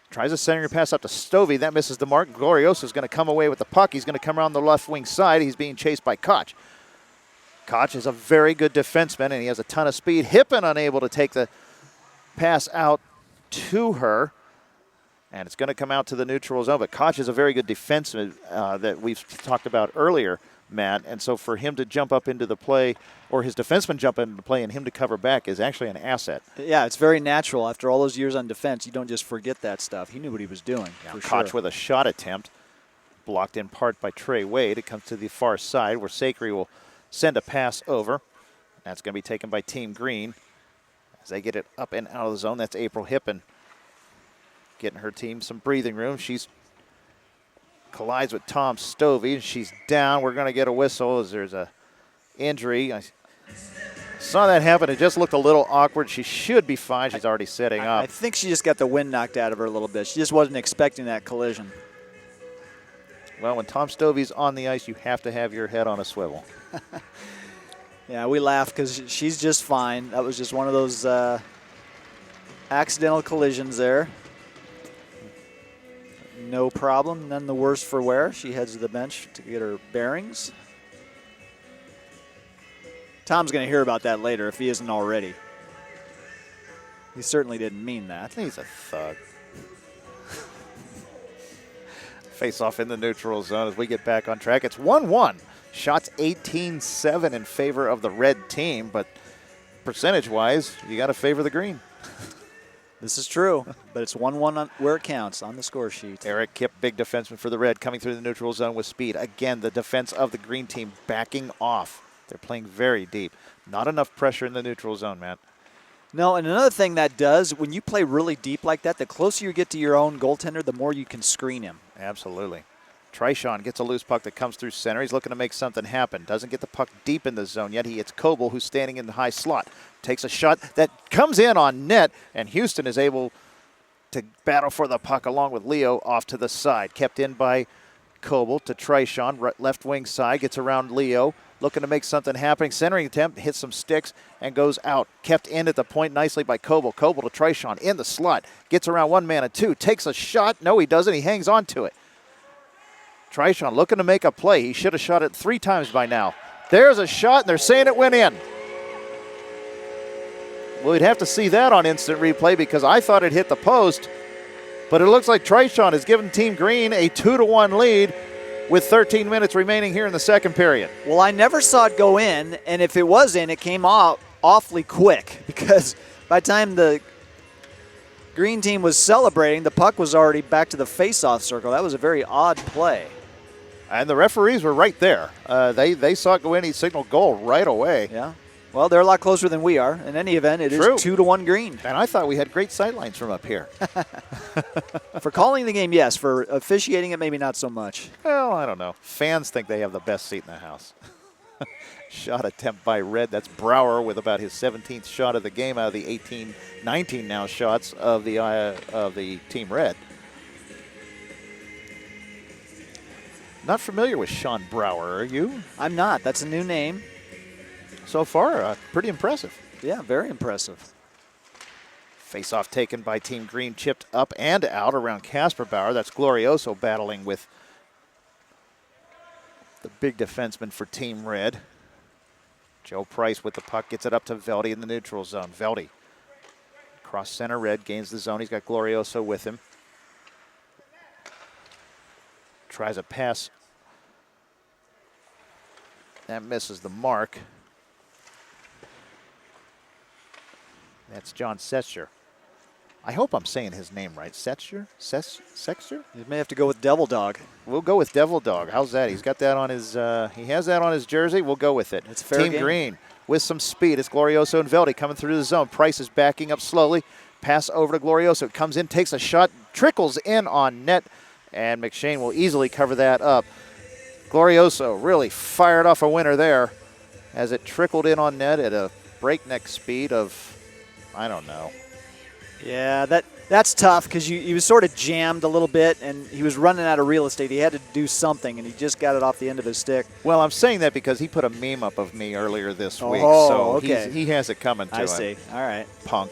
Tries a centering pass up to Stovey. That misses the mark. Glorioso is going to come away with the puck. He's going to come around the left wing side. He's being chased by Koch. Koch is a very good defenseman, and he has a ton of speed. Hippen unable to take the pass out to her. And it's going to come out to the neutral zone. But Koch is a very good defenseman that we've talked about earlier, Matt. And so for him to jump up into the play, or his defenseman jump into the play and him to cover back is actually an asset. Yeah, it's very natural. After all those years on defense, you don't just forget that stuff. He knew what he was doing. Now for Koch sure. with a shot attempt, blocked in part by Trey Wade. It comes to the far side where Sacre will send a pass over. That's going to be taken by Team Green as they get it up and out of the zone. That's April Hippen getting her team some breathing room. She's collides with Tom Stovey, and she's down. We're going to get a whistle as there's a injury. I saw that happen. It just looked a little awkward. She should be fine. She's already setting up. I think she just got the wind knocked out of her a little bit. She just wasn't expecting that collision. Well, when Tom Stovey's on the ice, you have to have your head on a swivel. Yeah, we laugh because she's just fine. That was just one of those accidental collisions there. No problem, none the worse for wear. She heads to the bench to get her bearings. Tom's going to hear about that later if he isn't already. He certainly didn't mean that. He's a thug. Face off in the neutral zone as we get back on track. It's 1-1. Shots 18-7 in favor of the Red team, but percentage-wise, you got to favor the Green. This is true, but it's 1-1 where it counts on the score sheet. Eric Kipp, big defenseman for the Red, coming through the neutral zone with speed. Again, the defense of the Green team backing off. They're playing very deep. Not enough pressure in the neutral zone, Matt. No, and another thing that does, when you play really deep like that, the closer you get to your own goaltender, the more you can screen him. Absolutely. Trishawn gets a loose puck that comes through center. He's looking to make something happen. Doesn't get the puck deep in the zone yet. He hits Coble, who's standing in the high slot. Takes a shot that comes in on net, and Houston is able to battle for the puck along with Leo off to the side. Kept in by Coble to Trishawn, left wing side, gets around Leo. Looking to make something happen. Centering attempt, hits some sticks, and goes out. Kept in at the point nicely by Coble. Coble to Trishawn in the slot. Gets around one man and two. Takes a shot. No, he doesn't. He hangs on to it. Trishawn looking to make a play. He should have shot it 3 times by now. There's a shot, and they're saying it went in. Well, we'd have to see that on instant replay because I thought it hit the post. But it looks like Trishawn has given Team Green a 2-1 lead with 13 minutes remaining here in the second period. Well, I never saw it go in, and if it was in, it came out awfully quick because by the time the Green team was celebrating, the puck was already back to the face-off circle. That was a very odd play. And the referees were right there. They saw it go in. He signaled goal right away. Yeah. Well, they're a lot closer than we are. In any event, it is 2-1 Green. And I thought we had great sightlines from up here. For calling the game, yes. For officiating it, maybe not so much. Well, I don't know. Fans think they have the best seat in the house. Shot attempt by Red. That's Brower with about his 17th shot of the game out of the 19 now shots of the Team Red. Not familiar with Sean Brower, are you? I'm not. That's a new name. So far, pretty impressive. Yeah, very impressive. Face-off taken by Team Green, chipped up and out around Casper Bauer. That's Glorioso battling with the big defenseman for Team Red. Joe Price with the puck, gets it up to Velde in the neutral zone. Velde Cross center, Red gains the zone. He's got Glorioso with him. Tries a pass. That misses the mark. That's John Setzer. I hope I'm saying his name right. Setzer? Sexter? You may have to go with Devil Dog. We'll go with Devil Dog. How's that? He's got that on his, he has that on his jersey. We'll go with it. It's fair Team game. Green with some speed. It's Glorioso and Veldy coming through the zone. Price is backing up slowly. Pass over to Glorioso. It comes in, takes a shot, trickles in on net, and McShane will easily cover that up. Glorioso really fired off a winner there as it trickled in on net at a breakneck speed of, I don't know. Yeah, that's tough because he was sort of jammed a little bit, and he was running out of real estate. He had to do something, and he just got it off the end of his stick. Well, I'm saying that because he put a meme up of me earlier this week, Oh, so okay. he has it coming to him. I see. All right. Punk.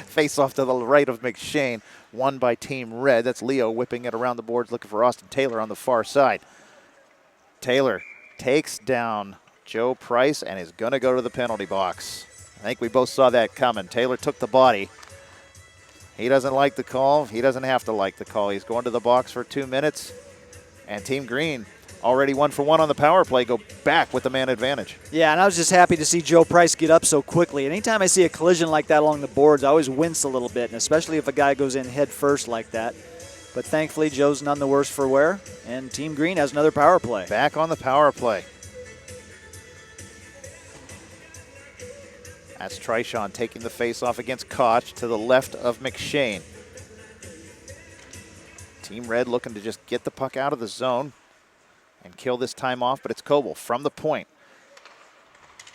Face off to the right of McShane, won by Team Red. That's Leo whipping it around the boards, looking for Austin Taylor on the far side. Taylor takes down Joe Price and is going to go to the penalty box. I think we both saw that coming. Taylor took the body. He doesn't like the call. He doesn't have to like the call. He's going to the box for 2 minutes. And Team Green, already 1 for 1 on the power play, go back with the man advantage. Yeah, and I was just happy to see Joe Price get up so quickly. Anytime I see a collision like that along the boards, I always wince a little bit, and especially if a guy goes in head first like that. But thankfully, Joe's none the worse for wear, and Team Green has another power play. Back on the power play. That's Trishawn taking the face-off against Koch to the left of McShane. Team Red looking to just get the puck out of the zone and kill this time off, but it's Coble from the point.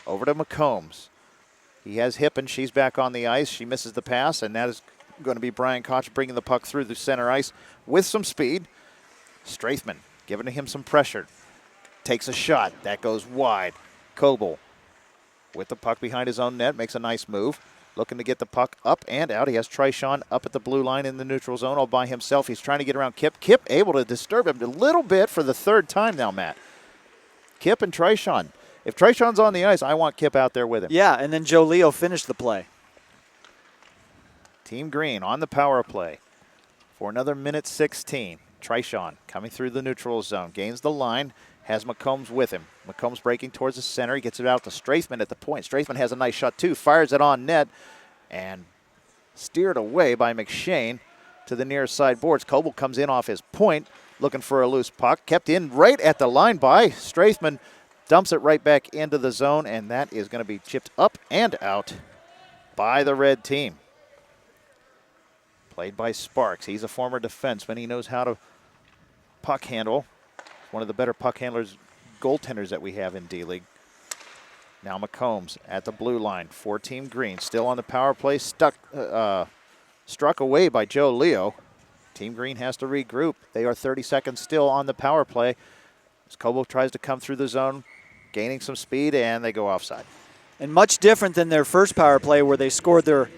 Over to McCombs. He has Hippen. She's back on the ice. She misses the pass, and that is going to be Brian Koch bringing the puck through the center ice with some speed. Strathman giving him some pressure. Takes a shot. That goes wide. Coble with the puck behind his own net, makes a nice move. Looking to get the puck up and out. He has Trishawn up at the blue line in the neutral zone all by himself. He's trying to get around Kip. Kip able to disturb him a little bit for the third time now, Matt. Kip and Trishawn. If Trishawn's on the ice, I want Kip out there with him. Yeah, and then Joe Leo finished the play. Team Green on the power play for another minute 16. Trishawn coming through the neutral zone. Gains the line. Has McCombs with him. McCombs breaking towards the center. He gets it out to Strathman at the point. Strathman has a nice shot too. Fires it on net and steered away by McShane to the near side boards. Coble comes in off his point looking for a loose puck. Kept in right at the line by Strathman. Dumps it right back into the zone, and that is going to be chipped up and out by the red team. Played by Sparks. He's a former defenseman. He knows how to puck handle. One of the better puck handlers, goaltenders that we have in D-League. Now McCombs at the blue line for Team Green. Still on the power play. Struck away by Joe Leo. Team Green has to regroup. They are 30 seconds still on the power play. As Coble tries to come through the zone, gaining some speed, and they go offside. And much different than their first power play where they scored their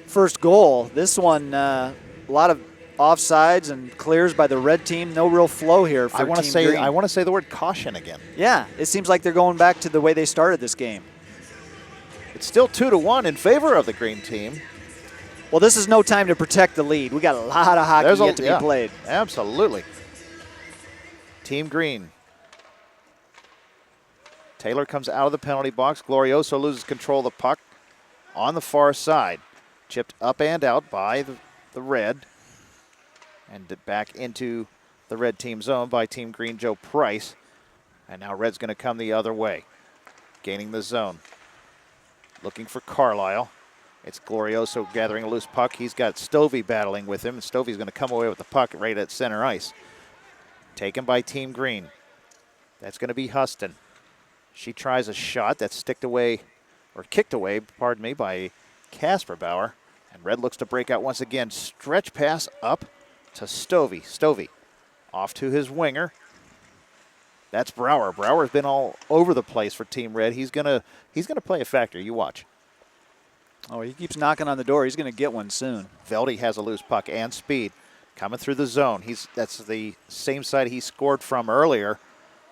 first goal. This one, a lot of offsides and clears by the red team. No real flow here for Team Green. I want to say the word caution again. Yeah, it seems like they're going back to the way they started this game. It's still 2-1 in favor of the green team. Well, this is no time to protect the lead. We got a lot of hockey yet to be played. Absolutely. Team Green. Taylor comes out of the penalty box. Glorioso loses control of the puck on the far side. Chipped up and out by the red. And back into the red team zone by Team Green, Joe Price. And now Red's going to come the other way. Gaining the zone. Looking for Carlisle. It's Glorioso gathering a loose puck. He's got Stovey battling with him. And Stovey's going to come away with the puck right at center ice. Taken by Team Green. That's going to be Huston. She tries a shot that's kicked away, pardon me, by Casper Bauer. And Red looks to break out once again. Stretch pass up to Stovey. Stovey off to his winger. That's Brower. Brower's been all over the place for Team Red. He's gonna play a factor. You watch. Oh, he keeps knocking on the door. He's going to get one soon. Veldy has a loose puck and speed coming through the zone. That's the same side he scored from earlier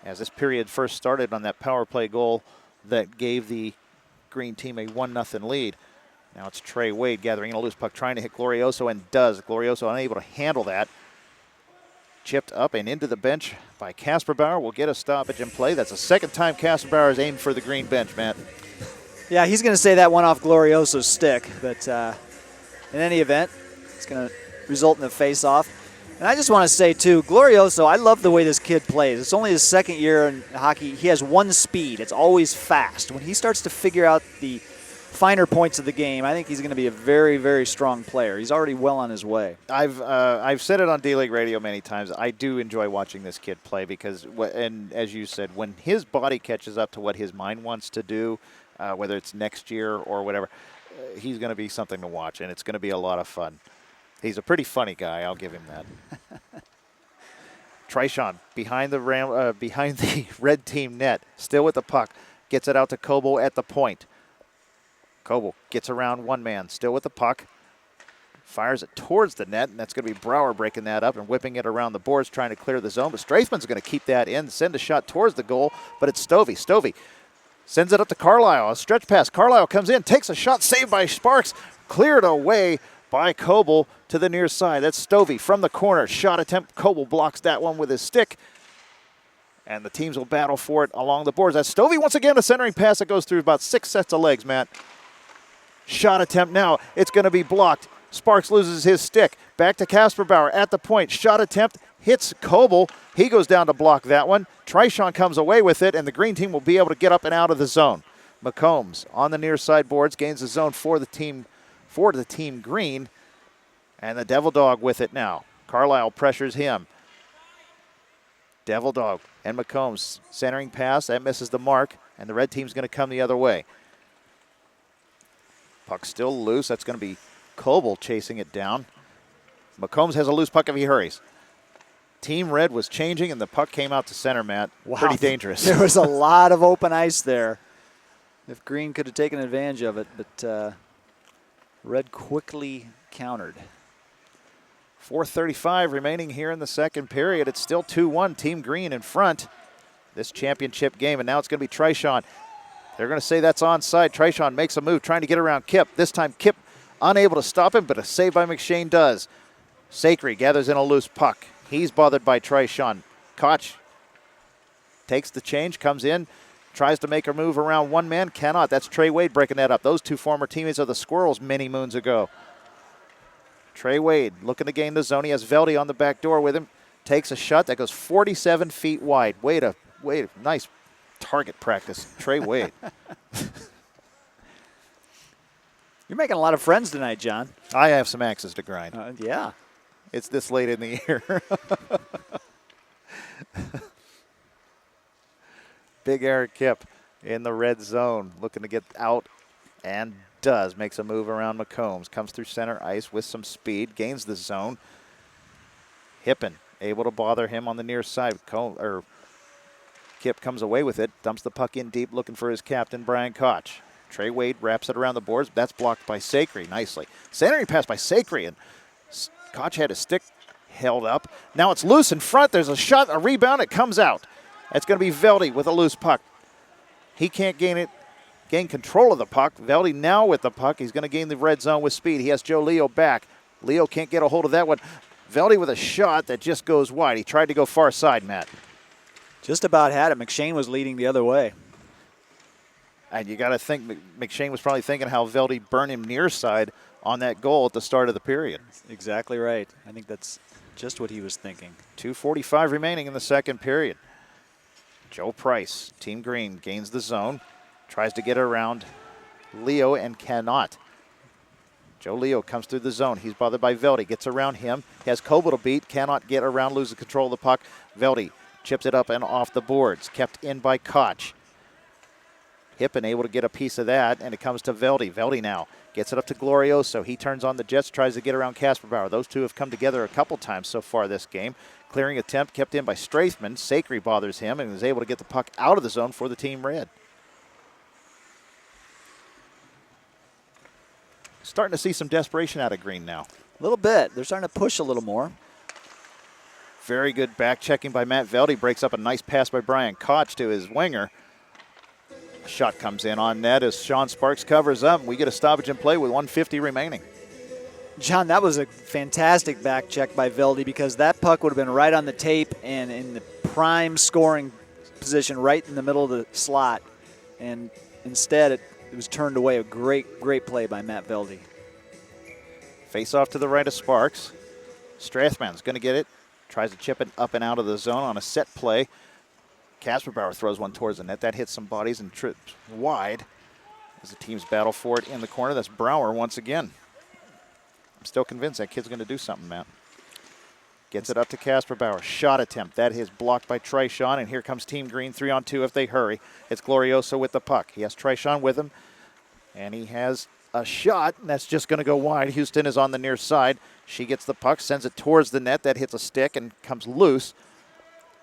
as this period first started on that power play goal that gave the green team a 1-0 lead. Now it's Trey Wade gathering in a loose puck, trying to hit Glorioso, and does. Glorioso unable to handle that. Chipped up and into the bench by Casper Bauer. Will get a stoppage in play. That's the second time Casper Bauer has aimed for the green bench, Matt. Yeah, he's going to say that one off Glorioso's stick, but in any event, it's going to result in a face-off. And I just want to say, too, Glorioso, I love the way this kid plays. It's only his second year in hockey. He has one speed. It's always fast. When he starts to figure out the finer points of the game, I think he's going to be a very, very strong player. He's already well on his way. I've said it on D-League Radio many times. I do enjoy watching this kid play because, and as you said, when his body catches up to what his mind wants to do, whether it's next year or whatever, he's going to be something to watch, and it's going to be a lot of fun. He's a pretty funny guy. I'll give him that. Trishan behind the red team net, still with the puck, gets it out to Coble at the point. Coble gets around one man, still with the puck, fires it towards the net, and that's going to be Brouwer breaking that up and whipping it around the boards, trying to clear the zone. But Straithman's going to keep that in, send a shot towards the goal, but it's Stovey. Stovey sends it up to Carlisle. A stretch pass. Carlisle comes in, takes a shot, saved by Sparks, cleared away by Coble to the near side. That's Stovey from the corner. Shot attempt. Coble blocks that one with his stick. And the teams will battle for it along the boards. That's Stovey once again, a centering pass that goes through about 6 sets of legs, Matt. Shot attempt now. It's going to be blocked. Sparks loses his stick. Back to Casper Bauer at the point. Shot attempt hits Coble. He goes down to block that one. Trishan comes away with it, and the green team will be able to get up and out of the zone. McCombs on the near side boards gains the zone for the team green, and the Devil Dog with it now. Carlisle pressures him. Devil Dog and McCombs centering pass. That misses the mark, and the red team's going to come the other way. Puck still loose. That's going to be Coble chasing it down. McCombs has a loose puck if he hurries. Team Red was changing, and the puck came out to center, Matt. Wow. Pretty dangerous. There was a lot of open ice there. If Green could have taken advantage of it, but Red quickly countered. 4:35 remaining here in the second period. It's still 2-1, Team Green in front. This championship game, and now it's going to be Trishan. They're going to say that's onside. Trishan makes a move, trying to get around Kip. This time Kip unable to stop him, but a save by McShane does. Sacre gathers in a loose puck. He's bothered by Trishan. Koch takes the change, comes in, tries to make a move around one man, cannot. That's Trey Wade breaking that up. Those two former teammates of the Squirrels many moons ago. Trey Wade looking to gain the zone. He has Veldy on the back door with him. Takes a shot that goes 47 feet wide. Wade, nice target practice, Trey Wade. You're making a lot of friends tonight, John. I have some axes to grind. Yeah. It's this late in the year. Big Eric Kip in the red zone, looking to get out, and does. Makes a move around McCombs. Comes through center ice with some speed. Gains the zone. Hippen able to bother him on the near side. Kip comes away with it. Dumps the puck in deep, looking for his captain, Brian Koch. Trey Wade wraps it around the boards. That's blocked by Sacre nicely. Centering pass by Sacre, and Koch had his stick held up. Now it's loose in front. There's a shot, a rebound. It comes out. It's going to be Veldy with a loose puck. He can't gain control of the puck. Veldy now with the puck. He's going to gain the red zone with speed. He has Joe Leo back. Leo can't get a hold of that one. Veldy with a shot that just goes wide. He tried to go far side, Matt. Just about had it. McShane was leading the other way. And you got to think McShane was probably thinking how Veldy burned him near side on that goal at the start of the period. Exactly right. I think that's just what he was thinking. 2:45 remaining in the second period. Joe Price, Team Green, gains the zone. Tries to get around Leo and cannot. Joe Leo comes through the zone. He's bothered by Veldy. Gets around him. He has Coble to beat. Cannot get around, loses control of the puck. Veldy chips it up and off the boards. Kept in by Koch. Hippen able to get a piece of that, and it comes to Veldy. Veldy now gets it up to Glorioso. He turns on the Jets, tries to get around Casper Bauer. Those two have come together a couple times so far this game. Clearing attempt kept in by Straithman. Sacre bothers him and is able to get the puck out of the zone for the Team Red. Starting to see some desperation out of Green now. A little bit. They're starting to push a little more. Very good back checking by Matt Veldy. Breaks up a nice pass by Brian Koch to his winger. Shot comes in on net as Sean Sparks covers up. We get a stoppage in play with 1:50 remaining. John, that was a fantastic back check by Vilde because that puck would have been right on the tape and in the prime scoring position right in the middle of the slot. And instead, it was turned away. A great, great play by Matt Vilde. Face off to the right of Sparks. Strathman's going to get it. Tries to chip it up and out of the zone on a set play. Kasperbauer throws one towards the net. That hits some bodies and trips wide as the teams battle for it in the corner. That's Brower once again. I'm still convinced that kid's going to do something, Matt. Gets it up to Kasperbauer. Shot attempt. That is blocked by Trishawn, and here comes Team Green 3-on-2 if they hurry. It's Glorioso with the puck. He has Trishawn with him, and he has a shot, and that's just going to go wide. Houston is on the near side. She gets the puck, sends it towards the net. That hits a stick and comes loose.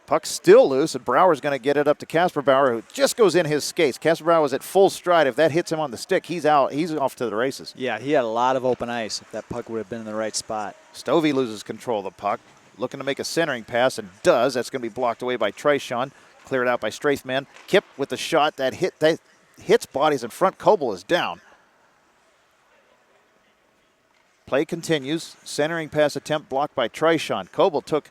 Puck's still loose, and Brower's going to get it up to Kasperbauer, who just goes in his skates. Kasperbauer was at full stride. If that hits him on the stick, he's out. He's off to the races. Yeah, he had a lot of open ice if that puck would have been in the right spot. Stovey loses control of the puck, looking to make a centering pass, and does. That's going to be blocked away by Trishawn. Cleared out by Strathman. Kip with the shot that hits bodies in front. Coble is down. Play continues. Centering pass attempt blocked by Trishawn. Coble took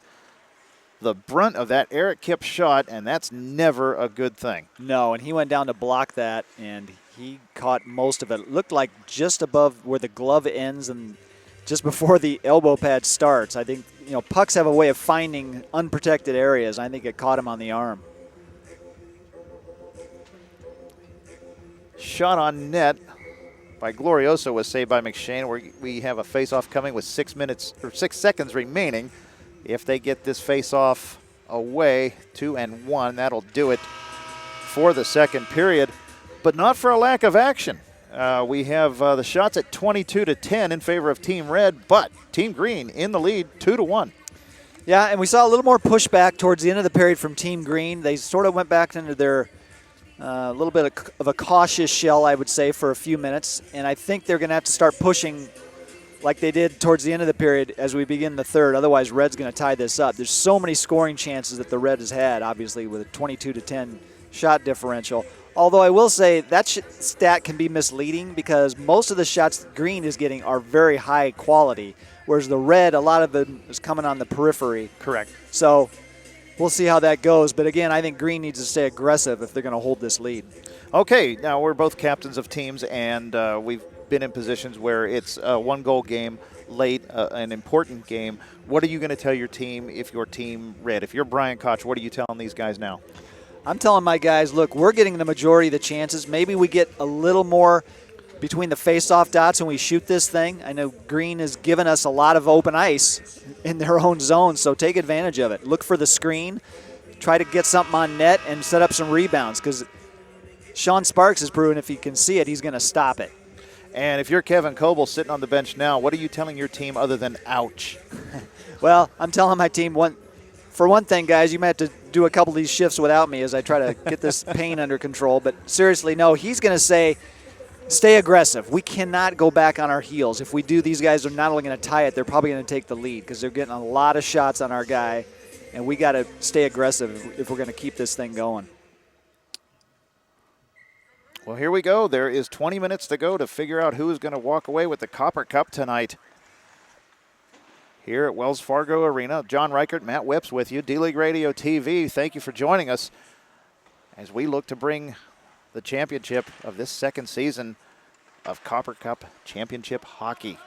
the brunt of that Eric Kip shot, and that's never a good thing. No, and he went down to block that, and he caught most of it. It looked like just above where the glove ends and just before the elbow pad starts. I think, pucks have a way of finding unprotected areas. I think it caught him on the arm. Shot on net by Glorioso was saved by McShane. We have a face-off coming with 6 seconds remaining. If they get this face-off away, 2-1, that'll do it for the second period, but not for a lack of action. We have the shots at 22-10 in favor of Team Red, but Team Green in the lead, 2-1. Yeah, and we saw a little more pushback towards the end of the period from Team Green. They sort of went back into their little bit of a cautious shell, I would say, for a few minutes, and I think they're going to have to start pushing like they did towards the end of the period as we begin the third. Otherwise, Red's going to tie this up. There's so many scoring chances that the Red has had, obviously, with a 22-10 shot differential. Although I will say that stat can be misleading because most of the shots that Green is getting are very high quality, whereas the Red, a lot of them is coming on the periphery. Correct. So we'll see how that goes. But again, I think Green needs to stay aggressive if they're going to hold this lead. Okay, now we're both captains of teams, and we've been in positions where it's a one-goal game late, an important game. What are you going to tell your team if your Team Red? If you're Brian Koch, what are you telling these guys now? I'm telling my guys, look, we're getting the majority of the chances. Maybe we get a little more between the face-off dots when we shoot this thing. I know Green has given us a lot of open ice in their own zone, so take advantage of it. Look for the screen, try to get something on net, and set up some rebounds because Sean Sparks has proven if he can see it, he's going to stop it. And if you're Kevin Coble sitting on the bench now, what are you telling your team other than ouch? Well, I'm telling my team, for one thing, guys, you might have to do a couple of these shifts without me as I try to get this pain under control. But seriously, no, he's going to say, stay aggressive. We cannot go back on our heels. If we do, these guys are not only going to tie it, they're probably going to take the lead because they're getting a lot of shots on our guy, and we got to stay aggressive if we're going to keep this thing going. Well, here we go. There is 20 minutes to go to figure out who is going to walk away with the Copper Cup tonight. Here at Wells Fargo Arena, John Reichert, Matt Whips with you, D-League Radio TV. Thank you for joining us as we look to bring the championship of this second season of Copper Cup Championship Hockey.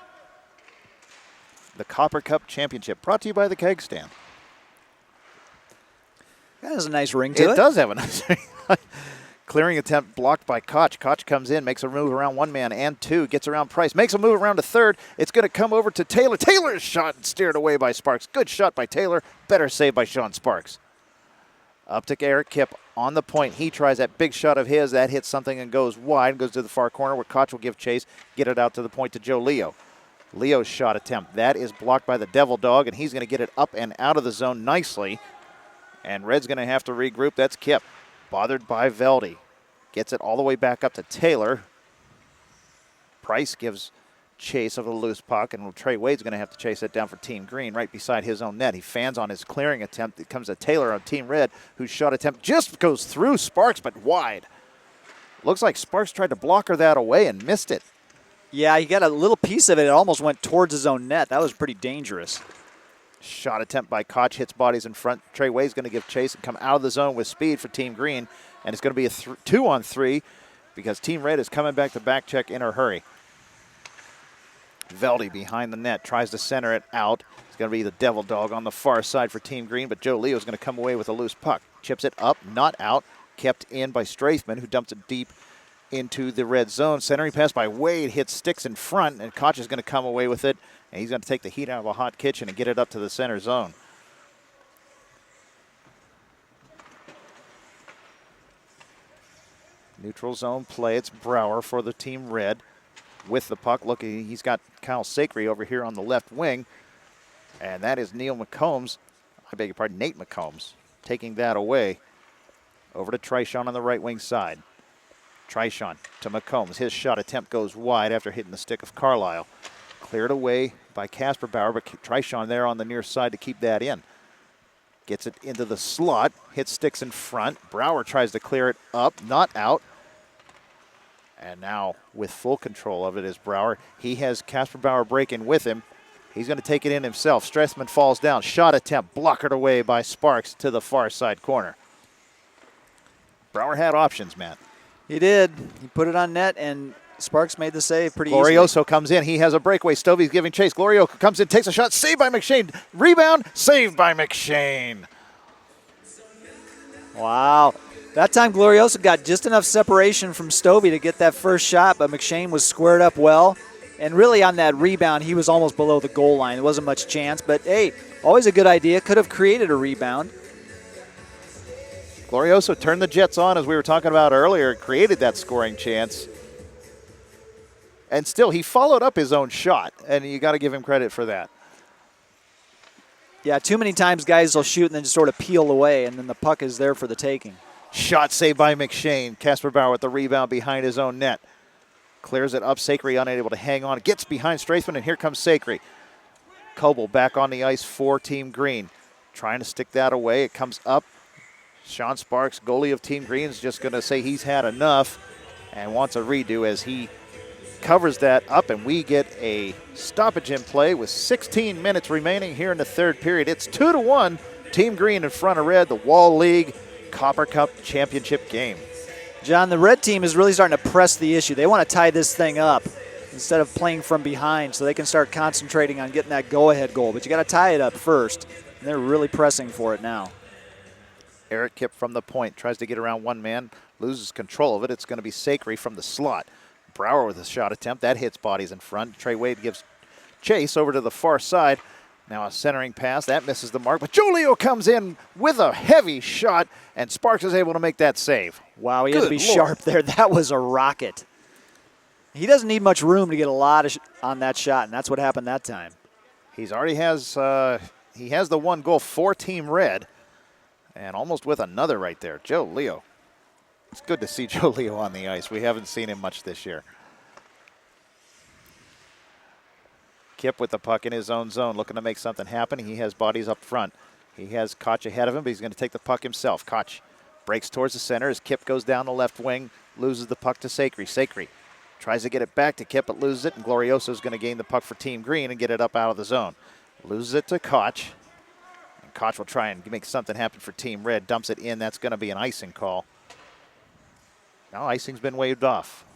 The Copper Cup Championship, brought to you by the Keg Stand. That has a nice ring to it. It does have a nice ring. Clearing attempt blocked by Koch. Koch comes in, makes a move around one man and two, gets around Price, makes a move around to third. It's going to come over to Taylor. Taylor's shot and steered away by Sparks. Good shot by Taylor. Better save by Sean Sparks. Up to Eric Kip on the point. He tries that big shot of his. That hits something and goes wide, goes to the far corner where Koch will give chase, get it out to the point to Joe Leo. Leo's shot attempt. That is blocked by the Devil Dog, and he's going to get it up and out of the zone nicely. And Red's going to have to regroup. That's Kip. Bothered by Veldy. Gets it all the way back up to Taylor. Price gives chase of the loose puck, and Trey Wade's going to have to chase it down for Team Green right beside his own net. He fans on his clearing attempt. It comes to Taylor on Team Red, whose shot attempt just goes through Sparks, but wide. Looks like Sparks tried to blocker that away and missed it. Yeah, he got a little piece of it. It almost went towards his own net. That was pretty dangerous. Shot attempt by Koch, hits bodies in front. Trey Way's going to give chase and come out of the zone with speed for Team Green. And it's going to be a 2-on-3 because Team Red is coming back to back check in a hurry. Veldy behind the net, tries to center it out. It's going to be the Devil Dog on the far side for Team Green, but Joe Leo is going to come away with a loose puck. Chips it up, not out, kept in by Strathman, who dumps it deep into the red zone. Centering pass by Wade hits sticks in front, and Koch is going to come away with it, and he's going to take the heat out of a hot kitchen and get it up to the center zone. Neutral zone play. It's Brower for the Team Red with the puck. Look, he's got Kyle Sacre over here on the left wing, and that is Neil McCombs. I beg your pardon, Nate McCombs taking that away. Over to Trishawn on the right wing side. Trishawn to McCombs. His shot attempt goes wide after hitting the stick of Carlisle. Cleared away by Casper Bauer, but Trishawn there on the near side to keep that in. Gets it into the slot, hits sticks in front. Brower tries to clear it up, not out. And now with full control of it is Brower. He has Casper Bauer breaking with him. He's going to take it in himself. Strathman falls down. Shot attempt blockered away by Sparks to the far side corner. Brower had options, Matt. He did. He put it on net, and Sparks made the save pretty easily. Glorioso comes in. He has a breakaway. Stovey's giving chase. Glorioso comes in, takes a shot. Saved by McShane. Rebound. Saved by McShane. Wow. That time Glorioso got just enough separation from Stovey to get that first shot, but McShane was squared up well. And really on that rebound, he was almost below the goal line. There wasn't much chance, but hey, always a good idea. Could have created a rebound. Glorioso turned the Jets on, as we were talking about earlier, created that scoring chance. And still, he followed up his own shot, and you got to give him credit for that. Yeah, too many times guys will shoot and then just sort of peel away, and then the puck is there for the taking. Shot saved by McShane. Casper Bauer with the rebound behind his own net. Clears it up. Sacre unable to hang on. Gets behind Strathman, and here comes Sacre. Coble back on the ice for Team Green. Trying to stick that away. It comes up. Sean Sparks, goalie of Team Green, is just going to say he's had enough and wants a redo as he covers that up, and we get a stoppage in play with 16 minutes remaining here in the third period. It's 2-1. Team Green in front of Red, the WAHL League Copper Cup Championship game. John, the red team is really starting to press the issue. They want to tie this thing up instead of playing from behind so they can start concentrating on getting that go-ahead goal. But you got to tie it up first, and they're really pressing for it now. Eric Kipp from the point tries to get around one man, loses control of it. It's going to be Sacre from the slot. Brower with a shot attempt. That hits bodies in front. Trey Wade gives chase over to the far side. Now a centering pass. That misses the mark. But Joe Leo comes in with a heavy shot, and Sparks is able to make that save. Wow, he had to be sharp there. That was a rocket. He doesn't need much room to get a lot on that shot, and that's what happened that time. He's already has he has the one goal for Team Red, and almost with another right there. Joe Leo. It's good to see Joe Leo on the ice. We haven't seen him much this year. Kipp with the puck in his own zone, looking to make something happen. He has bodies up front. He has Koch ahead of him, but he's going to take the puck himself. Koch breaks towards the center as Kipp goes down the left wing, loses the puck to Sacre. Sacre tries to get it back to Kipp, but loses it, and Glorioso is going to gain the puck for Team Green and get it up out of the zone. Loses it to Koch, and Koch will try and make something happen for Team Red. Dumps it in. That's going to be an icing call. Now icing's been waved off.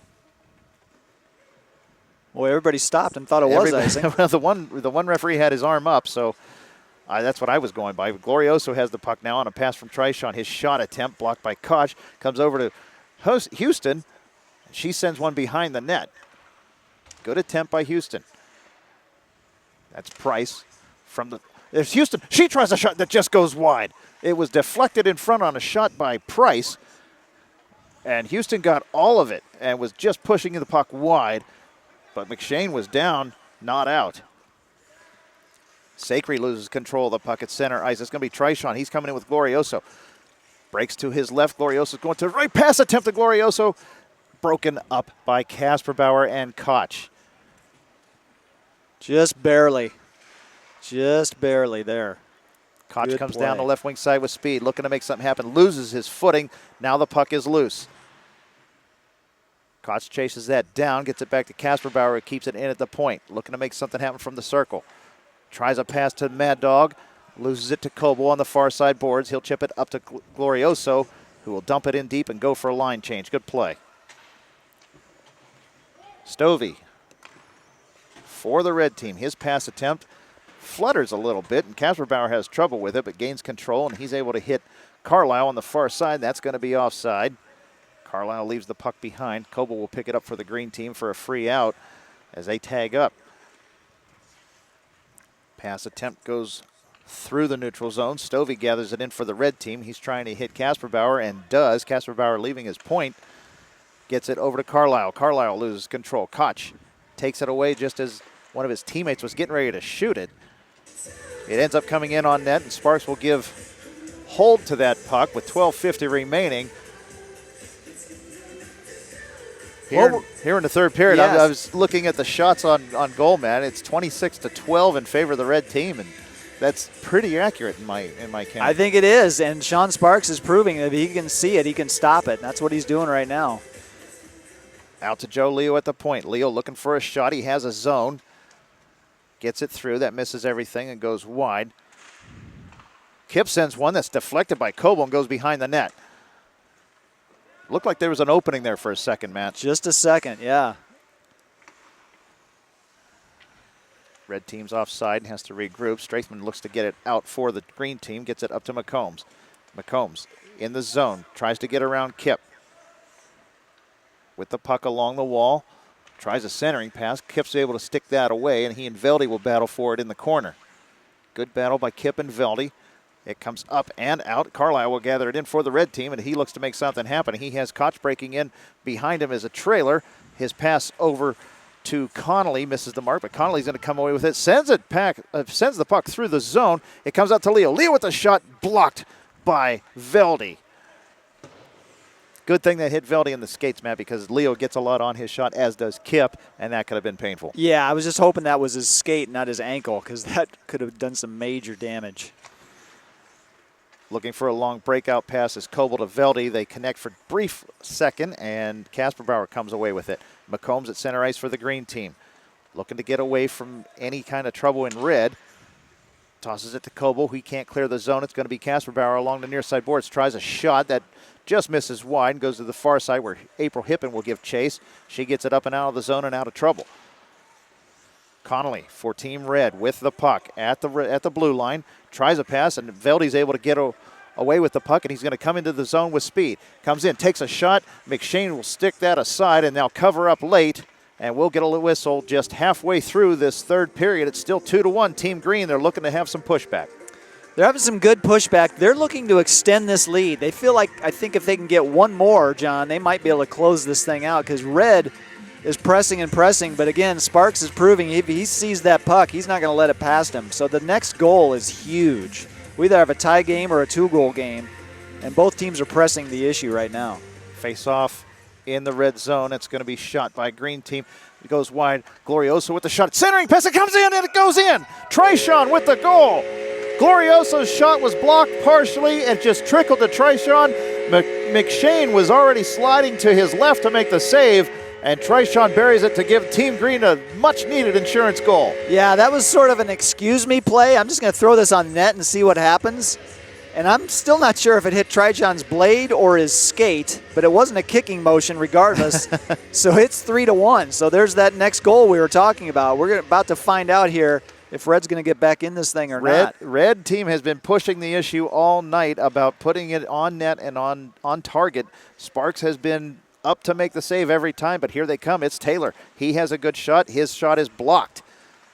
Well, everybody stopped and thought it was icing. Well, the one referee had his arm up, so that's what I was going by. Glorioso has the puck now on a pass from Trishawn. His shot attempt blocked by Koch. Comes over to Houston. She sends one behind the net. Good attempt by Houston. That's Price from the... There's Houston. She tries a shot that just goes wide. It was deflected in front on a shot by Price. And Houston got all of it and was just pushing the puck wide. But McShane was down, not out. Sacre loses control of the puck at center ice. It's going to be Trishawn. He's coming in with Glorioso. Breaks to his left. Glorioso's going to the right. Pass attempt to Glorioso. Broken up by Casper Bauer and Koch. Just barely. Just barely there. Koch Good comes play. down the left wing side with speed, looking to make something happen. Loses his footing. Now the puck is loose. Koch chases that down, gets it back to Kasperbauer, who keeps it in at the point. Looking to make something happen from the circle. Tries a pass to Mad Dog, loses it to Coble on the far side boards. He'll chip it up to Glorioso, who will dump it in deep and go for a line change. Good play. Stovey for the red team. His pass attempt flutters a little bit, and Kasperbauer has trouble with it, but gains control, and he's able to hit Carlisle on the far side. That's going to be offside. Carlisle leaves the puck behind. Coble will pick it up for the green team for a free out as they tag up. Pass attempt goes through the neutral zone. Stovey gathers it in for the red team. He's trying to hit Kasperbauer and does. Kasperbauer leaving his point. Gets it over to Carlisle. Carlisle loses control. Koch takes it away just as one of his teammates was getting ready to shoot it. It ends up coming in on net, and Sparks will give hold to that puck with 12:50 remaining. Here in the third period, yes. I was looking at the shots on goal, man. It's 26-12 in favor of the red team, and that's pretty accurate in my count. I think it is, and Sean Sparks is proving that if he can see it, he can stop it. That's what he's doing right now. Out to Joe Leo at the point. Leo looking for a shot. He has a zone. Gets it through. That misses everything and goes wide. Kip sends one that's deflected by Coble and goes behind the net. Looked like there was an opening there for a second, Matt. Just a second, yeah. Red team's offside and has to regroup. Straithman looks to get it out for the green team. Gets it up to McCombs. McCombs in the zone. Tries to get around Kip. With the puck along the wall. Tries a centering pass. Kip's able to stick that away, and he and Veldy will battle for it in the corner. Good battle by Kip and Veldy. It comes up and out. Carlisle will gather it in for the red team, and he looks to make something happen. He has Koch breaking in behind him as a trailer. His pass over to Connolly misses the mark, but Connolly's going to come away with it. Sends the puck through the zone. It comes out to Leo. Leo with the shot blocked by Veldy. Good thing that hit Veldy in the skates, Matt, because Leo gets a lot on his shot, as does Kip, and that could have been painful. Yeah, I was just hoping that was his skate, not his ankle, because that could have done some major damage. Looking for a long breakout pass is Coble to Veldy. They connect for a brief second, and Kasperbauer comes away with it. McCombs at center ice for the green team. Looking to get away from any kind of trouble in red. Tosses it to Coble. He can't clear the zone. It's going to be Kasperbauer along the near side boards. Tries a shot that just misses wide and goes to the far side where April Hippen will give chase. She gets it up and out of the zone and out of trouble. Connolly for Team Red with the puck at the blue line. Tries a pass, and Veldy's able to get away with the puck, and he's going to come into the zone with speed. Comes in, takes a shot. McShane will stick that aside, and they'll cover up late, and we'll get a whistle just halfway through this third period. It's still 2-1. Team Green, they're looking to have some pushback. They're having some good pushback. They're looking to extend this lead. They feel like, I think if they can get one more, John, they might be able to close this thing out, because Red is pressing and pressing, but again, Sparks is proving if he sees that puck, he's not going to let it past him. So the next goal is huge. We either have a tie game or a 2-goal game, and both teams are pressing the issue right now. Face off in the red zone. It's going to be shot by green team. It goes wide. Glorioso with the shot. Centering pass. It comes in, and it goes in. Trishawn with the goal. Glorioso's shot was blocked partially. It just trickled to Trishawn. McShane was already sliding to his left to make the save, and Trishawn buries it to give Team Green a much-needed insurance goal. Yeah, that was sort of an excuse me play. I'm just going to throw this on net and see what happens. And I'm still not sure if it hit Trishawn's blade or his skate, but it wasn't a kicking motion regardless. So it's 3-1. So there's that next goal we were talking about. We're about to find out here if Red's going to get back in this thing or not. Red team has been pushing the issue all night about putting it on net and on target. Sparks has been up to make the save every time, but here they come. It's Taylor. He has a good shot. His shot is blocked.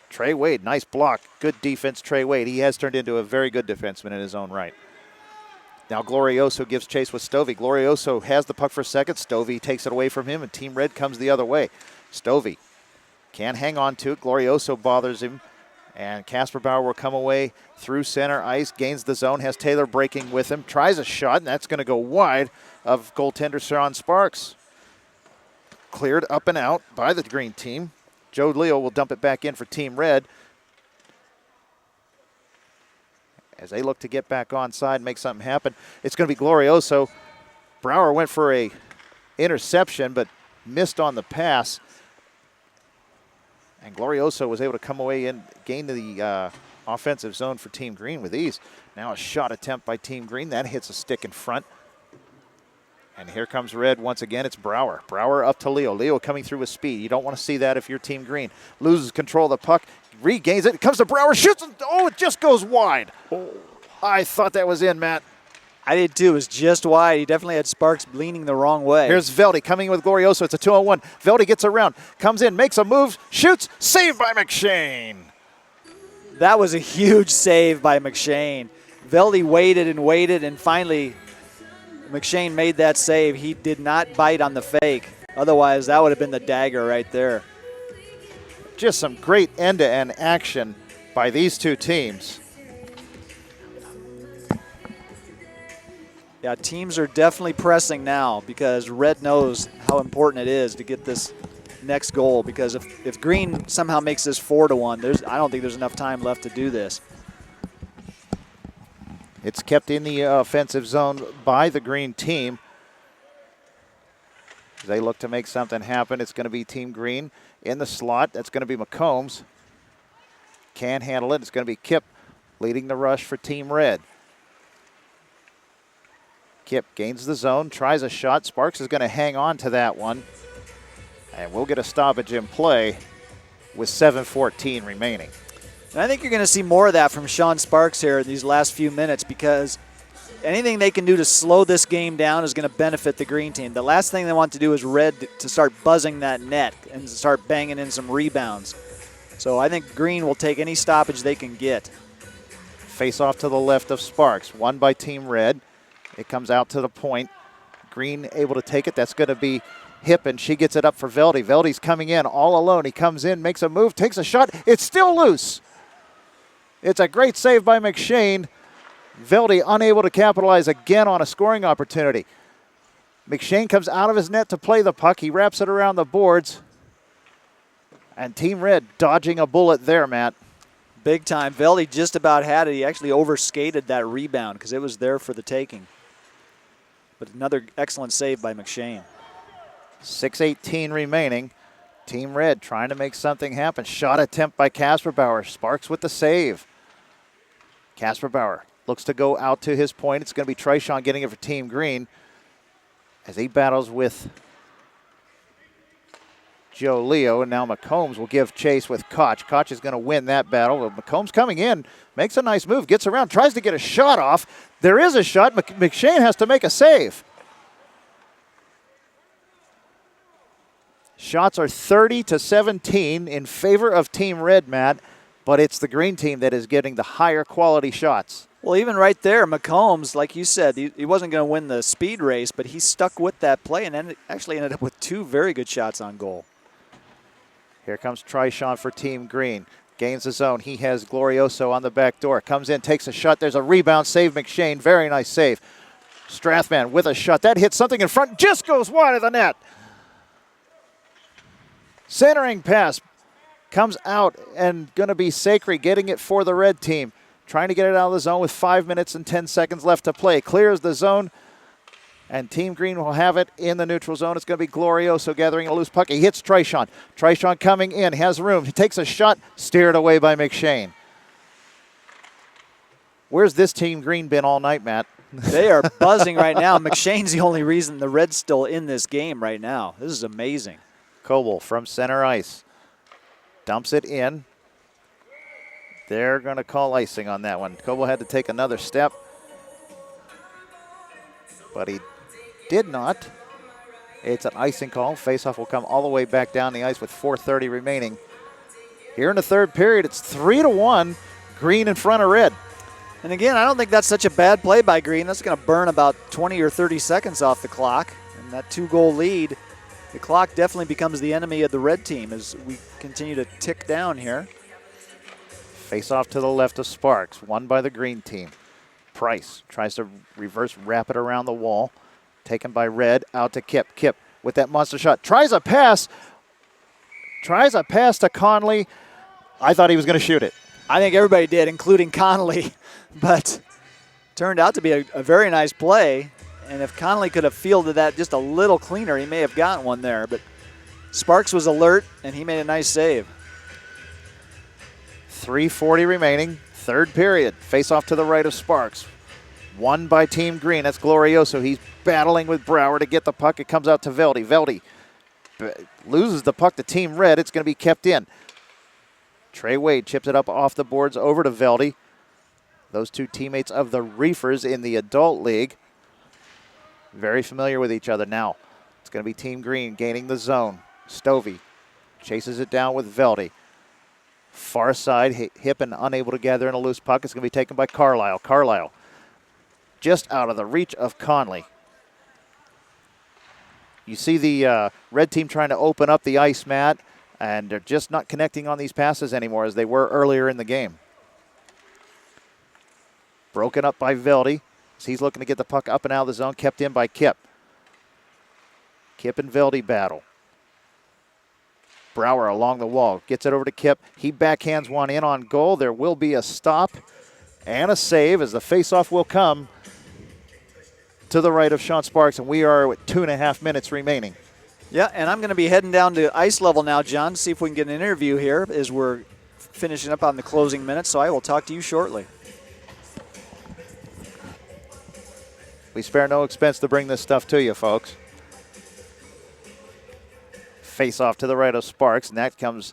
Trey Wade, nice block. Good defense, Trey Wade. He has turned into a very good defenseman in his own right. Now Glorioso gives chase with Stovey. Glorioso has the puck for a second. Stovey takes it away from him, and Team Red comes the other way. Stovey can't hang on to it. Glorioso bothers him, and Kasperbauer will come away through center ice, gains the zone, has Taylor breaking with him, tries a shot, and that's going to go wide of goaltender Sean Sparks. Cleared up and out by the green team. Joe Leo will dump it back in for Team Red as they look to get back onside and make something happen. It's going to be Glorioso. Brower went for a interception, but missed on the pass. And Glorioso was able to come away and gain the offensive zone for Team Green with ease. Now a shot attempt by Team Green. That hits a stick in front. And here comes Red once again. It's Brower. Brower up to Leo. Leo coming through with speed. You don't want to see that if you're Team Green. Loses control of the puck. Regains it. It comes to Brower. Shoots. And, oh, it just goes wide. Oh, I thought that was in, Matt. I did too. It was just wide. He definitely had Sparks leaning the wrong way. Here's Veldy coming in with Glorioso. It's a 2-on-1. Veldy gets around. Comes in. Makes a move. Shoots. Saved by McShane. That was a huge save by McShane. Veldy waited, and finally McShane made that save. He did not bite on the fake. Otherwise, that would have been the dagger right there. Just some great end-to-end action by these two teams. Yeah, teams are definitely pressing now because Red knows how important it is to get this next goal, because if Green somehow makes this 4-1, I don't think there's enough time left to do this. It's kept in the offensive zone by the Green team. They look to make something happen. It's going to be Team Green in the slot. That's going to be McCombs. Can't handle it. It's going to be Kip leading the rush for Team Red. Kip gains the zone, tries a shot. Sparks is going to hang on to that one. And we'll get a stoppage in play with 7:14 remaining. And I think you're going to see more of that from Sean Sparks here in these last few minutes, because anything they can do to slow this game down is going to benefit the Green team. The last thing they want to do is Red to start buzzing that net and start banging in some rebounds. So I think Green will take any stoppage they can get. Face off to the left of Sparks. Won by Team Red. It comes out to the point. Green able to take it. That's going to be Hip, and she gets it up for Veldy. Veldy's coming in all alone. He comes in, makes a move, takes a shot. It's still loose. It's a great save by McShane. Veldy unable to capitalize again on a scoring opportunity. McShane comes out of his net to play the puck. He wraps it around the boards. And Team Red dodging a bullet there, Matt. Big time. Veldy just about had it. He actually overskated that rebound because it was there for the taking. But another excellent save by McShane. 6:18 remaining. Team Red trying to make something happen. Shot attempt by Casper Bauer. Sparks with the save. Casper Bauer looks to go out to his point. It's going to be Trishawn getting it for Team Green as he battles with Joe Leo. And now McCombs will give chase with Koch. Koch is going to win that battle. McCombs coming in, makes a nice move, gets around, tries to get a shot off. There is a shot. McShane has to make a save. Shots are 30-17 in favor of Team Red, Matt, but it's the Green team that is getting the higher quality shots. Well, even right there, McCombs, like you said, he wasn't going to win the speed race, but he stuck with that play and actually ended up with two very good shots on goal. Here comes Trishawn for Team Green. Gains the zone. He has Glorioso on the back door. Comes in, takes a shot. There's a rebound. Save McShane. Very nice save. Strathman with a shot. That hits something in front. Just goes wide of the net. Centering pass comes out and going to be Sacre getting it for the Red team. Trying to get it out of the zone with 5 minutes and 10 seconds left to play. Clears the zone, and Team Green will have it in the neutral zone. It's going to be Glorioso gathering a loose puck. He hits Trishawn. Trishawn coming in, has room. He takes a shot, steered away by McShane. Where's this Team Green been all night, Matt? They are buzzing right now. McShane's the only reason the Reds still in this game right now. This is amazing. Coble from center ice. Dumps it in. They're going to call icing on that one. Coble had to take another step, but he did not. It's an icing call. Faceoff will come all the way back down the ice with 4:30 remaining. Here in the third period, it's 3-1, Green in front of Red. And again, I don't think that's such a bad play by Green. That's going to burn about 20 or 30 seconds off the clock. And that 2-goal lead, the clock definitely becomes the enemy of the Red team as we continue to tick down here. Face off to the left of Sparks, won by the Green team. Price tries to reverse wrap it around the wall. Taken by Red, out to Kip. Kip with that monster shot. Tries a pass to Conley. I thought he was going to shoot it. I think everybody did, including Connolly. But turned out to be a very nice play. And if Conley could have fielded that just a little cleaner, he may have gotten one there. But Sparks was alert, and he made a nice save. 3:40 remaining, third period. Face off to the right of Sparks. Won by Team Green. That's Glorioso. He's battling with Brower to get the puck. It comes out to Veldy. Veldy loses the puck to Team Red. It's going to be kept in. Trey Wade chips it up off the boards over to Veldy. Those two teammates of the Reefers in the adult league. Very familiar with each other now. It's going to be Team Green gaining the zone. Stovey chases it down with Veldy. Far side, Hippen unable to gather in a loose puck. It's going to be taken by Carlisle. Carlisle just out of the reach of Conley. You see the red team trying to open up the ice, Matt, and they're just not connecting on these passes anymore as they were earlier in the game. Broken up by Veldy. He's looking to get the puck up and out of the zone, kept in by Kip. Kip and Veldy battle. Brower along the wall, gets it over to Kip. He backhands one in on goal. There will be a stop and a save as the faceoff will come to the right of Sean Sparks, and we are with 2.5 minutes remaining. Yeah, and I'm going to be heading down to ice level now, John, to see if we can get an interview here as we're finishing up on the closing minutes, so I will talk to you shortly. We spare no expense to bring this stuff to you, folks. Face off to the right of Sparks, and that comes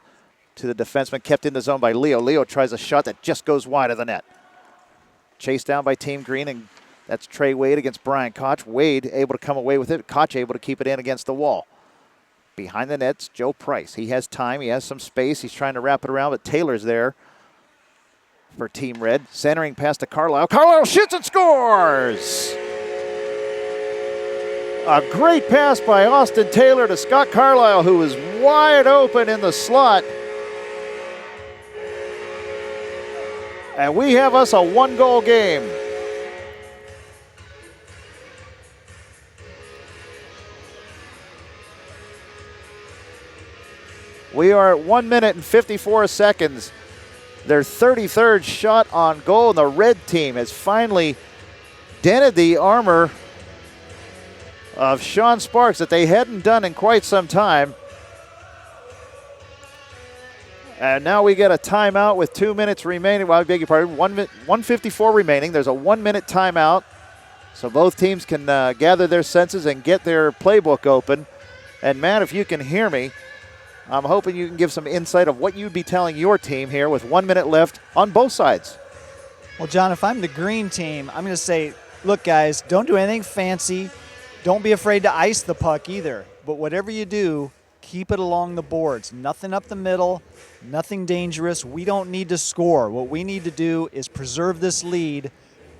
to the defenseman, kept in the zone by Leo. Leo tries a shot that just goes wide of the net. Chased down by Team Green, and that's Trey Wade against Brian Koch. Wade able to come away with it. Koch able to keep it in against the wall. Behind the net's Joe Price. He has time. He has some space. He's trying to wrap it around, but Taylor's there for Team Red. Centering pass to Carlisle. Carlisle shoots and scores! A great pass by Austin Taylor to Scott Carlisle, who was wide open in the slot. And we have us a 1-goal game. We are at 1 minute and 54 seconds. Their 33rd shot on goal, and the red team has finally dented the armor of Sean Sparks that they hadn't done in quite some time. And now we get a timeout with 2 minutes remaining. Well, I beg your pardon, 1:54 remaining. There's a 1 minute timeout. So both teams can gather their senses and get their playbook open. And Matt, if you can hear me, I'm hoping you can give some insight of what you'd be telling your team here with 1 minute left on both sides. Well, John, if I'm the green team, I'm going to say, look, guys, don't do anything fancy. Don't be afraid to ice the puck either. But whatever you do, keep it along the boards. Nothing up the middle, nothing dangerous. We don't need to score. What we need to do is preserve this lead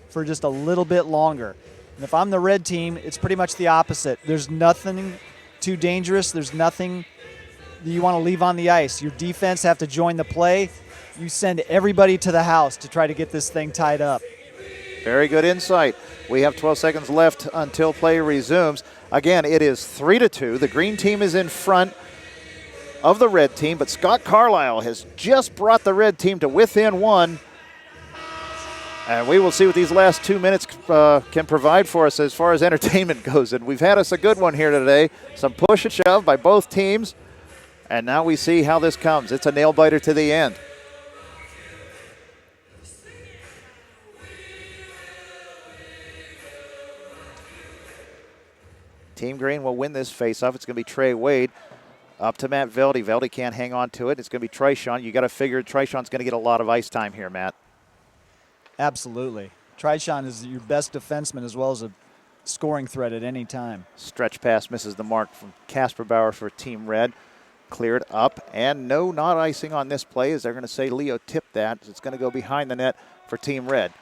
for just a little bit longer. And if I'm the red team, it's pretty much the opposite. There's nothing too dangerous. There's nothing that you want to leave on the ice. Your defense have to join the play. You send everybody to the house to try to get this thing tied up. Very good insight. We have 12 seconds left until play resumes. Again, it is 3-2. The green team is in front of the red team, but Scott Carlisle has just brought the red team to within one. And we will see what these last 2 minutes can provide for us as far as entertainment goes. And we've had us a good one here today. Some push and shove by both teams. And now we see how this comes. It's a nail-biter to the end. Team Green will win this face-off. It's going to be Trey Wade up to Matt Veldy. Veldy can't hang on to it. It's going to be Trishawn. You got to figure Trishawn's going to get a lot of ice time here, Matt. Absolutely. Trishawn is your best defenseman as well as a scoring threat at any time. Stretch pass misses the mark from Casper Bauer for Team Red. Cleared up, and no, not icing on this play, as they're going to say Leo tipped that. It's going to go behind the net for Team Red.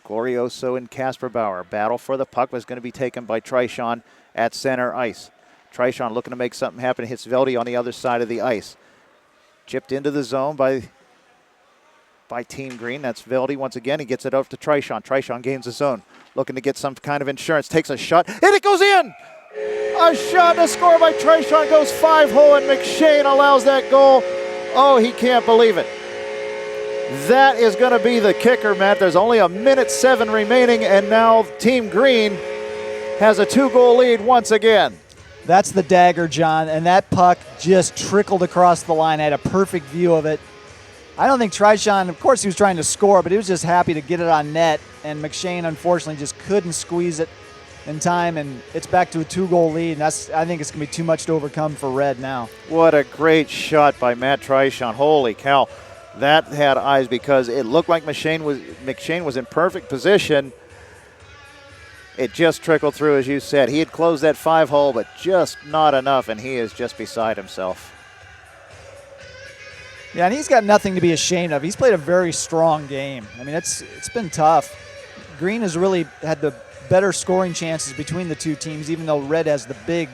Glorioso and Casper Bauer. Battle for the puck was going to be taken by Trishawn at center ice. Trishawn looking to make something happen. Hits Veldy on the other side of the ice. Chipped into the zone by Team Green. That's Veldy once again. He gets it up to Trishawn. Trishawn gains the zone. Looking to get some kind of insurance. Takes a shot, and it goes in! A shot to score by Trishawn goes 5-hole, and McShane allows that goal. Oh, he can't believe it. That is going to be the kicker, Matt. There's only 1:07 remaining, and now Team Green has a 2-goal lead once again. That's the dagger, John, and that puck just trickled across the line. I had a perfect view of it. I don't think Trishan, of course he was trying to score, but he was just happy to get it on net, and McShane unfortunately just couldn't squeeze it in time, and it's back to a 2-goal lead, and I think it's going to be too much to overcome for Red now. What a great shot by Matt Trishan. Holy cow. That had eyes because it looked like McShane was in perfect position. It just trickled through, as you said. He had closed that 5-hole, but just not enough, and he is just beside himself. Yeah, and he's got nothing to be ashamed of. He's played a very strong game. I mean, it's been tough. Green has really had the better scoring chances between the two teams, even though Red has the big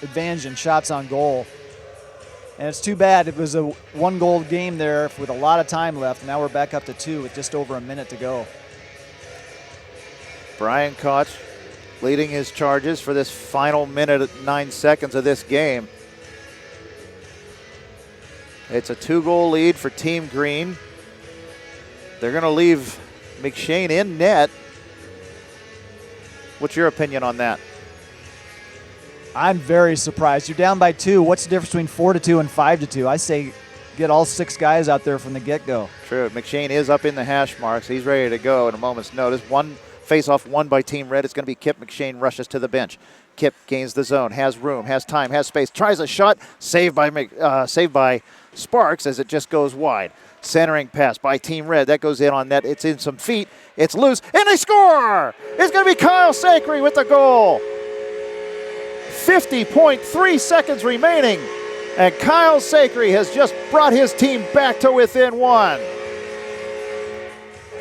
advantage in shots on goal. And it's too bad it was a 1-goal game there with a lot of time left. Now we're back up to 2 with just over a minute to go. Brian Koch leading his charges for this final minute and 9 seconds of this game. It's a 2-goal lead for Team Green. They're going to leave McShane in net. What's your opinion on that? I'm very surprised. You're down by 2. What's the difference between 4-2 and 5-2? I say get all 6 guys out there from the get-go. True. McShane is up in the hash marks. He's ready to go at a moment's notice. One face-off won by Team Red. It's going to be Kip. McShane rushes to the bench. Kip gains the zone, has room, has time, has space, tries a shot, saved by Sparks as it just goes wide. Centering pass by Team Red. That goes in on net. It's in some feet. It's loose, and they score! It's going to be Kyle Sacre with the goal. 50.3 seconds remaining, and Kyle Sacre has just brought his team back to within 1.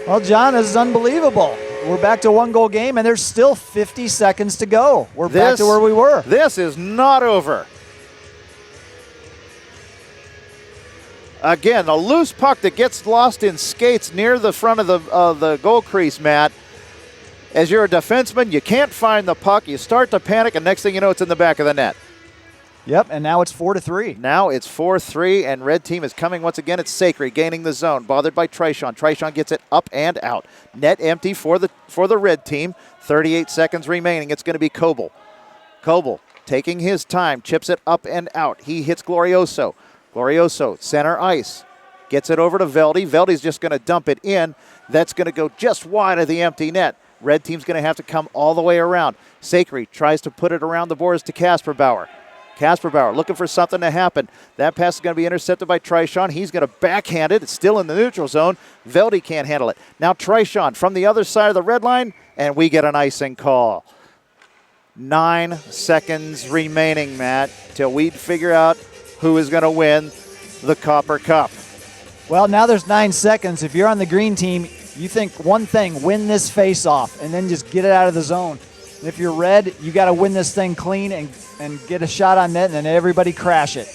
Well, John, this is unbelievable. We're back to a 1-goal game, and there's still 50 seconds to go. We're back to where we were. This is not over. Again, a loose puck that gets lost in skates near the front of the goal crease, Matt. As you're a defenseman, you can't find the puck. You start to panic, and next thing you know, it's in the back of the net. Yep, and now it's 4-3. Now it's 4-3, and Red team is coming once again. It's Sacre gaining the zone, bothered by Trishan. Trishan gets it up and out. Net empty for the Red team. 38 seconds remaining. It's going to be Coble. Coble taking his time, chips it up and out. He hits Glorioso. Glorioso, center ice. Gets it over to Veldy. Veldy's just going to dump it in. That's going to go just wide of the empty net. Red team's going to have to come all the way around. Sacre tries to put it around the boards to Casper Bauer. Casper Bauer looking for something to happen. That pass is going to be intercepted by Trishan. He's going to backhand it. It's still in the neutral zone. Veldy can't handle it. Now Trishan from the other side of the red line, and we get an icing call. 9 seconds remaining, Matt, till we figure out who is going to win the Copper Cup. Well, now there's 9 seconds. If you're on the green team, you think one thing, win this face-off, and then just get it out of the zone. And if you're red, you got to win this thing clean and get a shot on net, and then everybody crash it.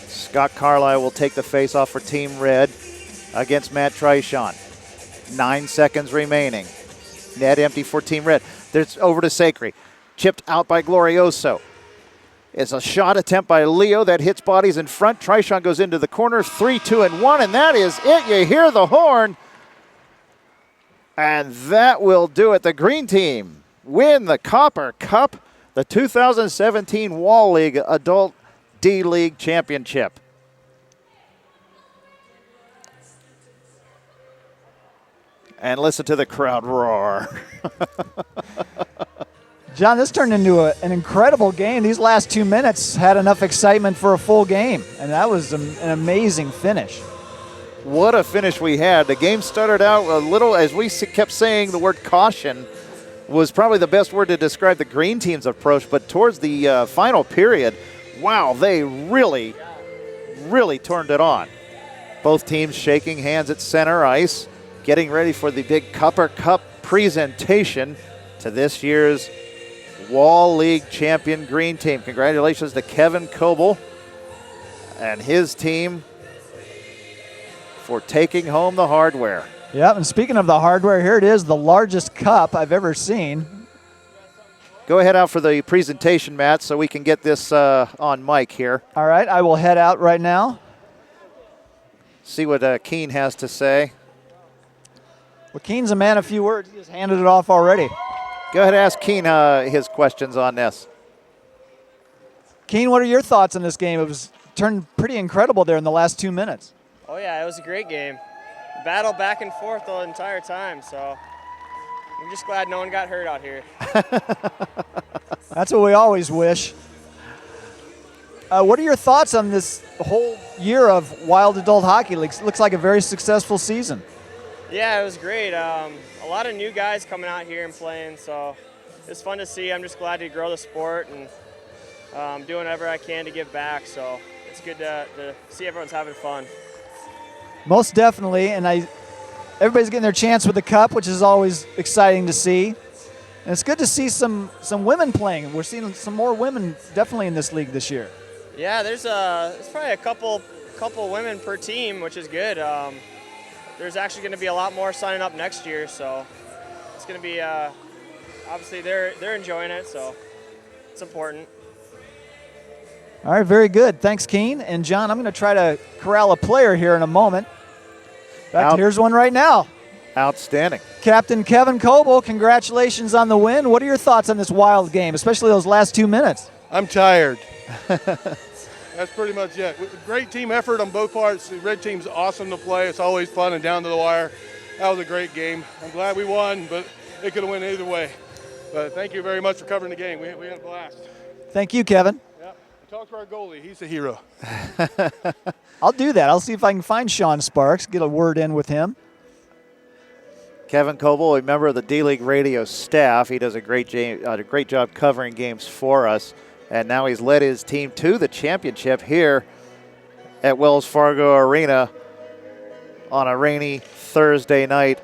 Scott Carlisle will take the face-off for Team Red against Matt Trishan. 9 seconds remaining. Net empty for Team Red. There's over to Sacre. Chipped out by Glorioso. It's a shot attempt by Leo that hits bodies in front. Trishan goes into the corner. 3, 2, and 1, and that is it. You hear the horn. And that will do it. The green team win the Copper Cup, the 2017 WAHL League Adult D-League Championship. And listen to the crowd roar. John, this turned into an incredible game. These last 2 minutes had enough excitement for a full game, and that was an amazing finish. What a finish we had. The game started out a little, as we kept saying, the word caution was probably the best word to describe the green team's approach, but towards the final period, wow, they really, really turned it on. Both teams shaking hands at center ice, getting ready for the big Copper Cup presentation to this year's WAHL League champion green team. Congratulations to Kevin Coble and his team for taking home the hardware. Yep, and speaking of the hardware, here it is, the largest cup I've ever seen. Go ahead out for the presentation, Matt, so we can get this on mic here. All right, I will head out right now. See what Keene has to say. Well, Keen's a man of few words. He just handed it off already. Go ahead and ask Keen his questions on this. Keen, what are your thoughts on this game? It was turned pretty incredible there in the last 2 minutes. Oh yeah, it was a great game. Battle back and forth the entire time, so I'm just glad no one got hurt out here. That's what we always wish. What are your thoughts on this whole year of Wild Adult Hockey League? Looks like a very successful season. Yeah, it was great. A lot of new guys coming out here and playing, so it's fun to see. I'm just glad to grow the sport and doing whatever I can to give back, so it's good to see everyone's having fun. Most definitely, and everybody's getting their chance with the cup, which is always exciting to see. And it's good to see some women playing. We're seeing some more women definitely in this league this year. Yeah, there's probably a couple women per team, which is good. There's actually going to be a lot more signing up next year, so it's going to be obviously they're enjoying it, so it's important. All right, very good. Thanks, Keen. And John, I'm going to try to corral a player here in a moment. Here's one right now. Outstanding. Captain Kevin Coble, congratulations on the win. What are your thoughts on this Wild game, especially those last 2 minutes? I'm tired. That's pretty much it. Great team effort on both parts. The red team's awesome to play. It's always fun and down to the wire. That was a great game. I'm glad we won, but it could have went either way. But thank you very much for covering the game. We had a blast. Thank you, Kevin. Yeah. Talk to our goalie. He's a hero. I'll do that. I'll see if I can find Sean Sparks, get a word in with him. Kevin Coble, a member of the D-League radio staff. He does a great job covering games for us. And now he's led his team to the championship here at Wells Fargo Arena on a rainy Thursday night.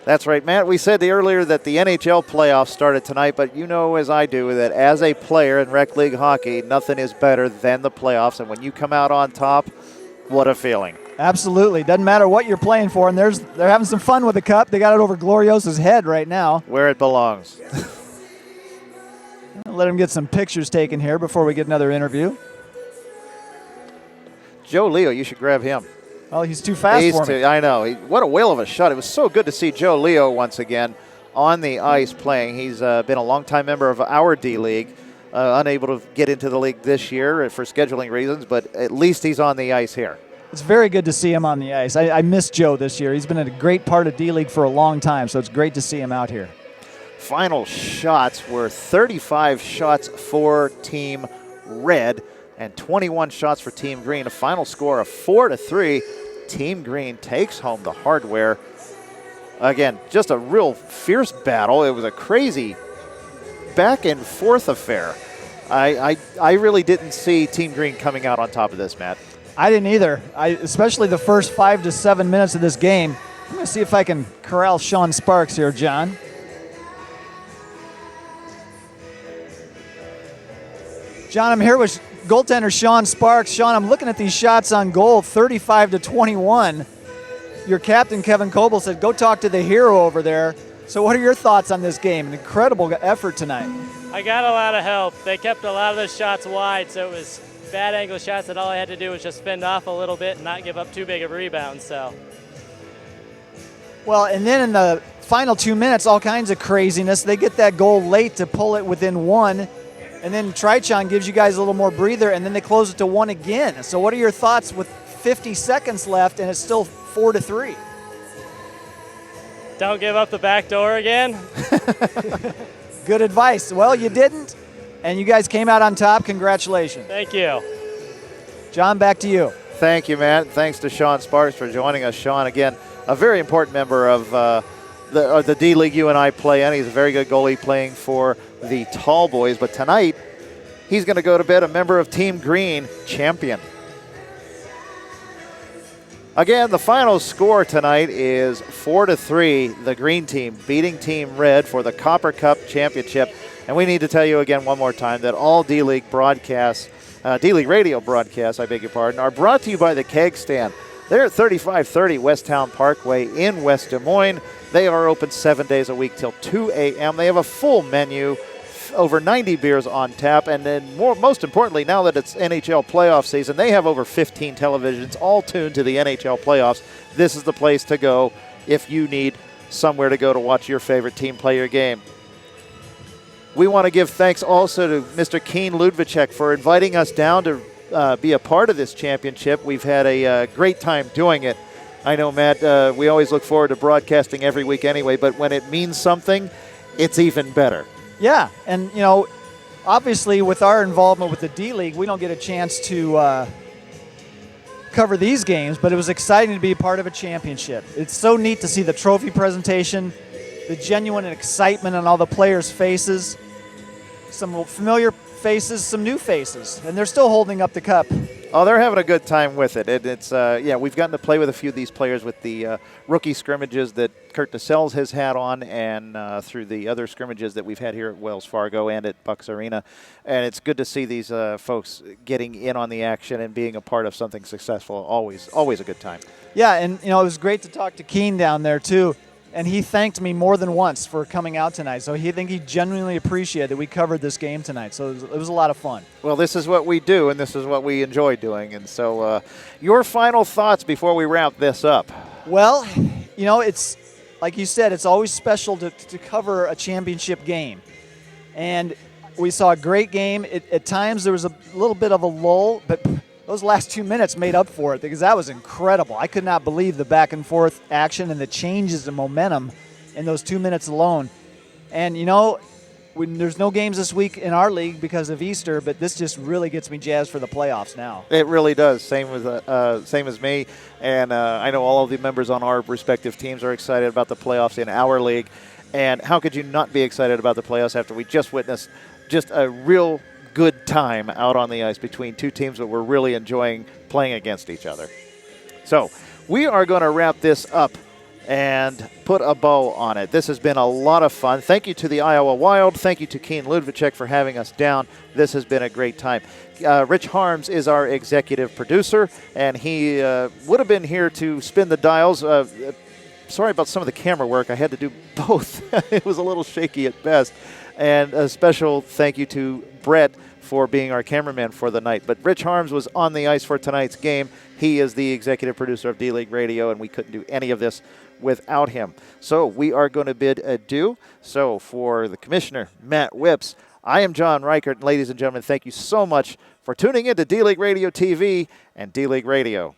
That's right, Matt. We said earlier that the NHL playoffs started tonight, but you know as I do that as a player in rec league hockey, nothing is better than the playoffs. And when you come out on top, what a feeling. Absolutely. Doesn't matter what you're playing for, and they're having some fun with the cup. They got it over Gloriosa's head right now. Where it belongs. Let him get some pictures taken here before we get another interview. Joe Leo, you should grab him. Oh, he's too fast for me. I know. What a whale of a shot. It was so good to see Joe Leo once again on the ice playing. He's been a longtime member of our D-League, unable to get into the league this year for scheduling reasons, but at least he's on the ice here. It's very good to see him on the ice. I miss Joe this year. He's been a great part of D-League for a long time, so it's great to see him out here. Final shots were 35 shots for Team Red and 21 shots for Team Green. A final score of 4-3. Team Green takes home the hardware. Again, just a real fierce battle. It was a crazy back and forth affair. I really didn't see Team Green coming out on top of this, Matt. I didn't either. Especially the first 5 to 7 minutes of this game. I'm going to see if I can corral Sean Sparks here, John. John, I'm here with goaltender Sean Sparks. Sean, I'm looking at these shots on goal, 35 to 21. Your captain, Kevin Coble, said, go talk to the hero over there. So what are your thoughts on this game? An incredible effort tonight. I got a lot of help. They kept a lot of those shots wide, so it was bad angle shots that all I had to do was just fend off a little bit and not give up too big of a rebound. So. Well, and then in the final 2 minutes, all kinds of craziness. They get that goal late to pull it within one. And then Trichon gives you guys a little more breather, and then they close it to one again. So what are your thoughts with 50 seconds left, and it's still 4-3? Don't give up the back door again. Good advice. Well, you didn't, and you guys came out on top. Congratulations. Thank you. John, back to you. Thank you, Matt. Thanks to Sean Sparks for joining us. Sean, again, a very important member of the D-League you and I play in. He's a very good goalie playing for the Tall Boys, but tonight he's going to go to bed a member of Team Green, champion. Again, the final score tonight is 4-3, the Green team beating Team Red for the Copper Cup Championship. And we need to tell you again one more time that all D-League broadcasts, D-League radio broadcasts, I beg your pardon, are brought to you by the Keg Stand. They're at 3530 West Town Parkway in West Des Moines. They are open 7 days a week till 2 a.m. They have a full menu, over 90 beers on tap, and then most importantly, now that it's NHL playoff season, they have over 15 televisions all tuned to the NHL playoffs. This is the place to go if you need somewhere to go to watch your favorite team play your game. We want to give thanks also to Mr. Keen Ludvicek for inviting us down to be a part of this championship. We've had a great time doing it. I know, Matt, we always look forward to broadcasting every week anyway, but when it means something, it's even better. Yeah, and, you know, obviously with our involvement with the D-League, we don't get a chance to cover these games, but it was exciting to be part of a championship. It's so neat to see the trophy presentation, the genuine excitement on all the players' faces, some familiar faces, some new faces, and they're still holding up the cup. Oh, they're having a good time with it. It's we've gotten to play with a few of these players with the rookie scrimmages that Kurt DeSells has had on, and through the other scrimmages that we've had here at Wells Fargo and at Bucks Arena. And it's good to see these folks getting in on the action and being a part of something successful. Always a good time. Yeah, and it was great to talk to Keen down there too. And he thanked me more than once for coming out tonight. So he genuinely appreciated that we covered this game tonight. So it was a lot of fun. Well, this is what we do, and this is what we enjoy doing. And so your final thoughts before we wrap this up. Well, it's like you said, it's always special to cover a championship game. And we saw a great game. At times there was a little bit of a lull, but those last 2 minutes made up for it because that was incredible. I could not believe the back and forth action and the changes in momentum in those 2 minutes alone. And, there's no games this week in our league because of Easter, but this just really gets me jazzed for the playoffs now. It really does. Same as me. And I know all of the members on our respective teams are excited about the playoffs in our league. And how could you not be excited about the playoffs after we just witnessed just a real good time out on the ice between two teams that were really enjoying playing against each other. So we are going to wrap this up and put a bow on it. This has been a lot of fun. Thank you to the Iowa Wild. Thank you to Keen Ludvicek for having us down. This has been a great time. Rich Harms is our executive producer, and he would have been here to spin the dials. Sorry about some of the camera work. I had to do both. It was a little shaky at best. And a special thank you to Brett for being our cameraman for the night. But Rich Harms was on the ice for tonight's game. He is the executive producer of D-League Radio, and we couldn't do any of this without him. So we are going to bid adieu. So for the commissioner, Matt Whips, I am John Reichert. And ladies and gentlemen, thank you so much for tuning in to D-League Radio TV and D-League Radio.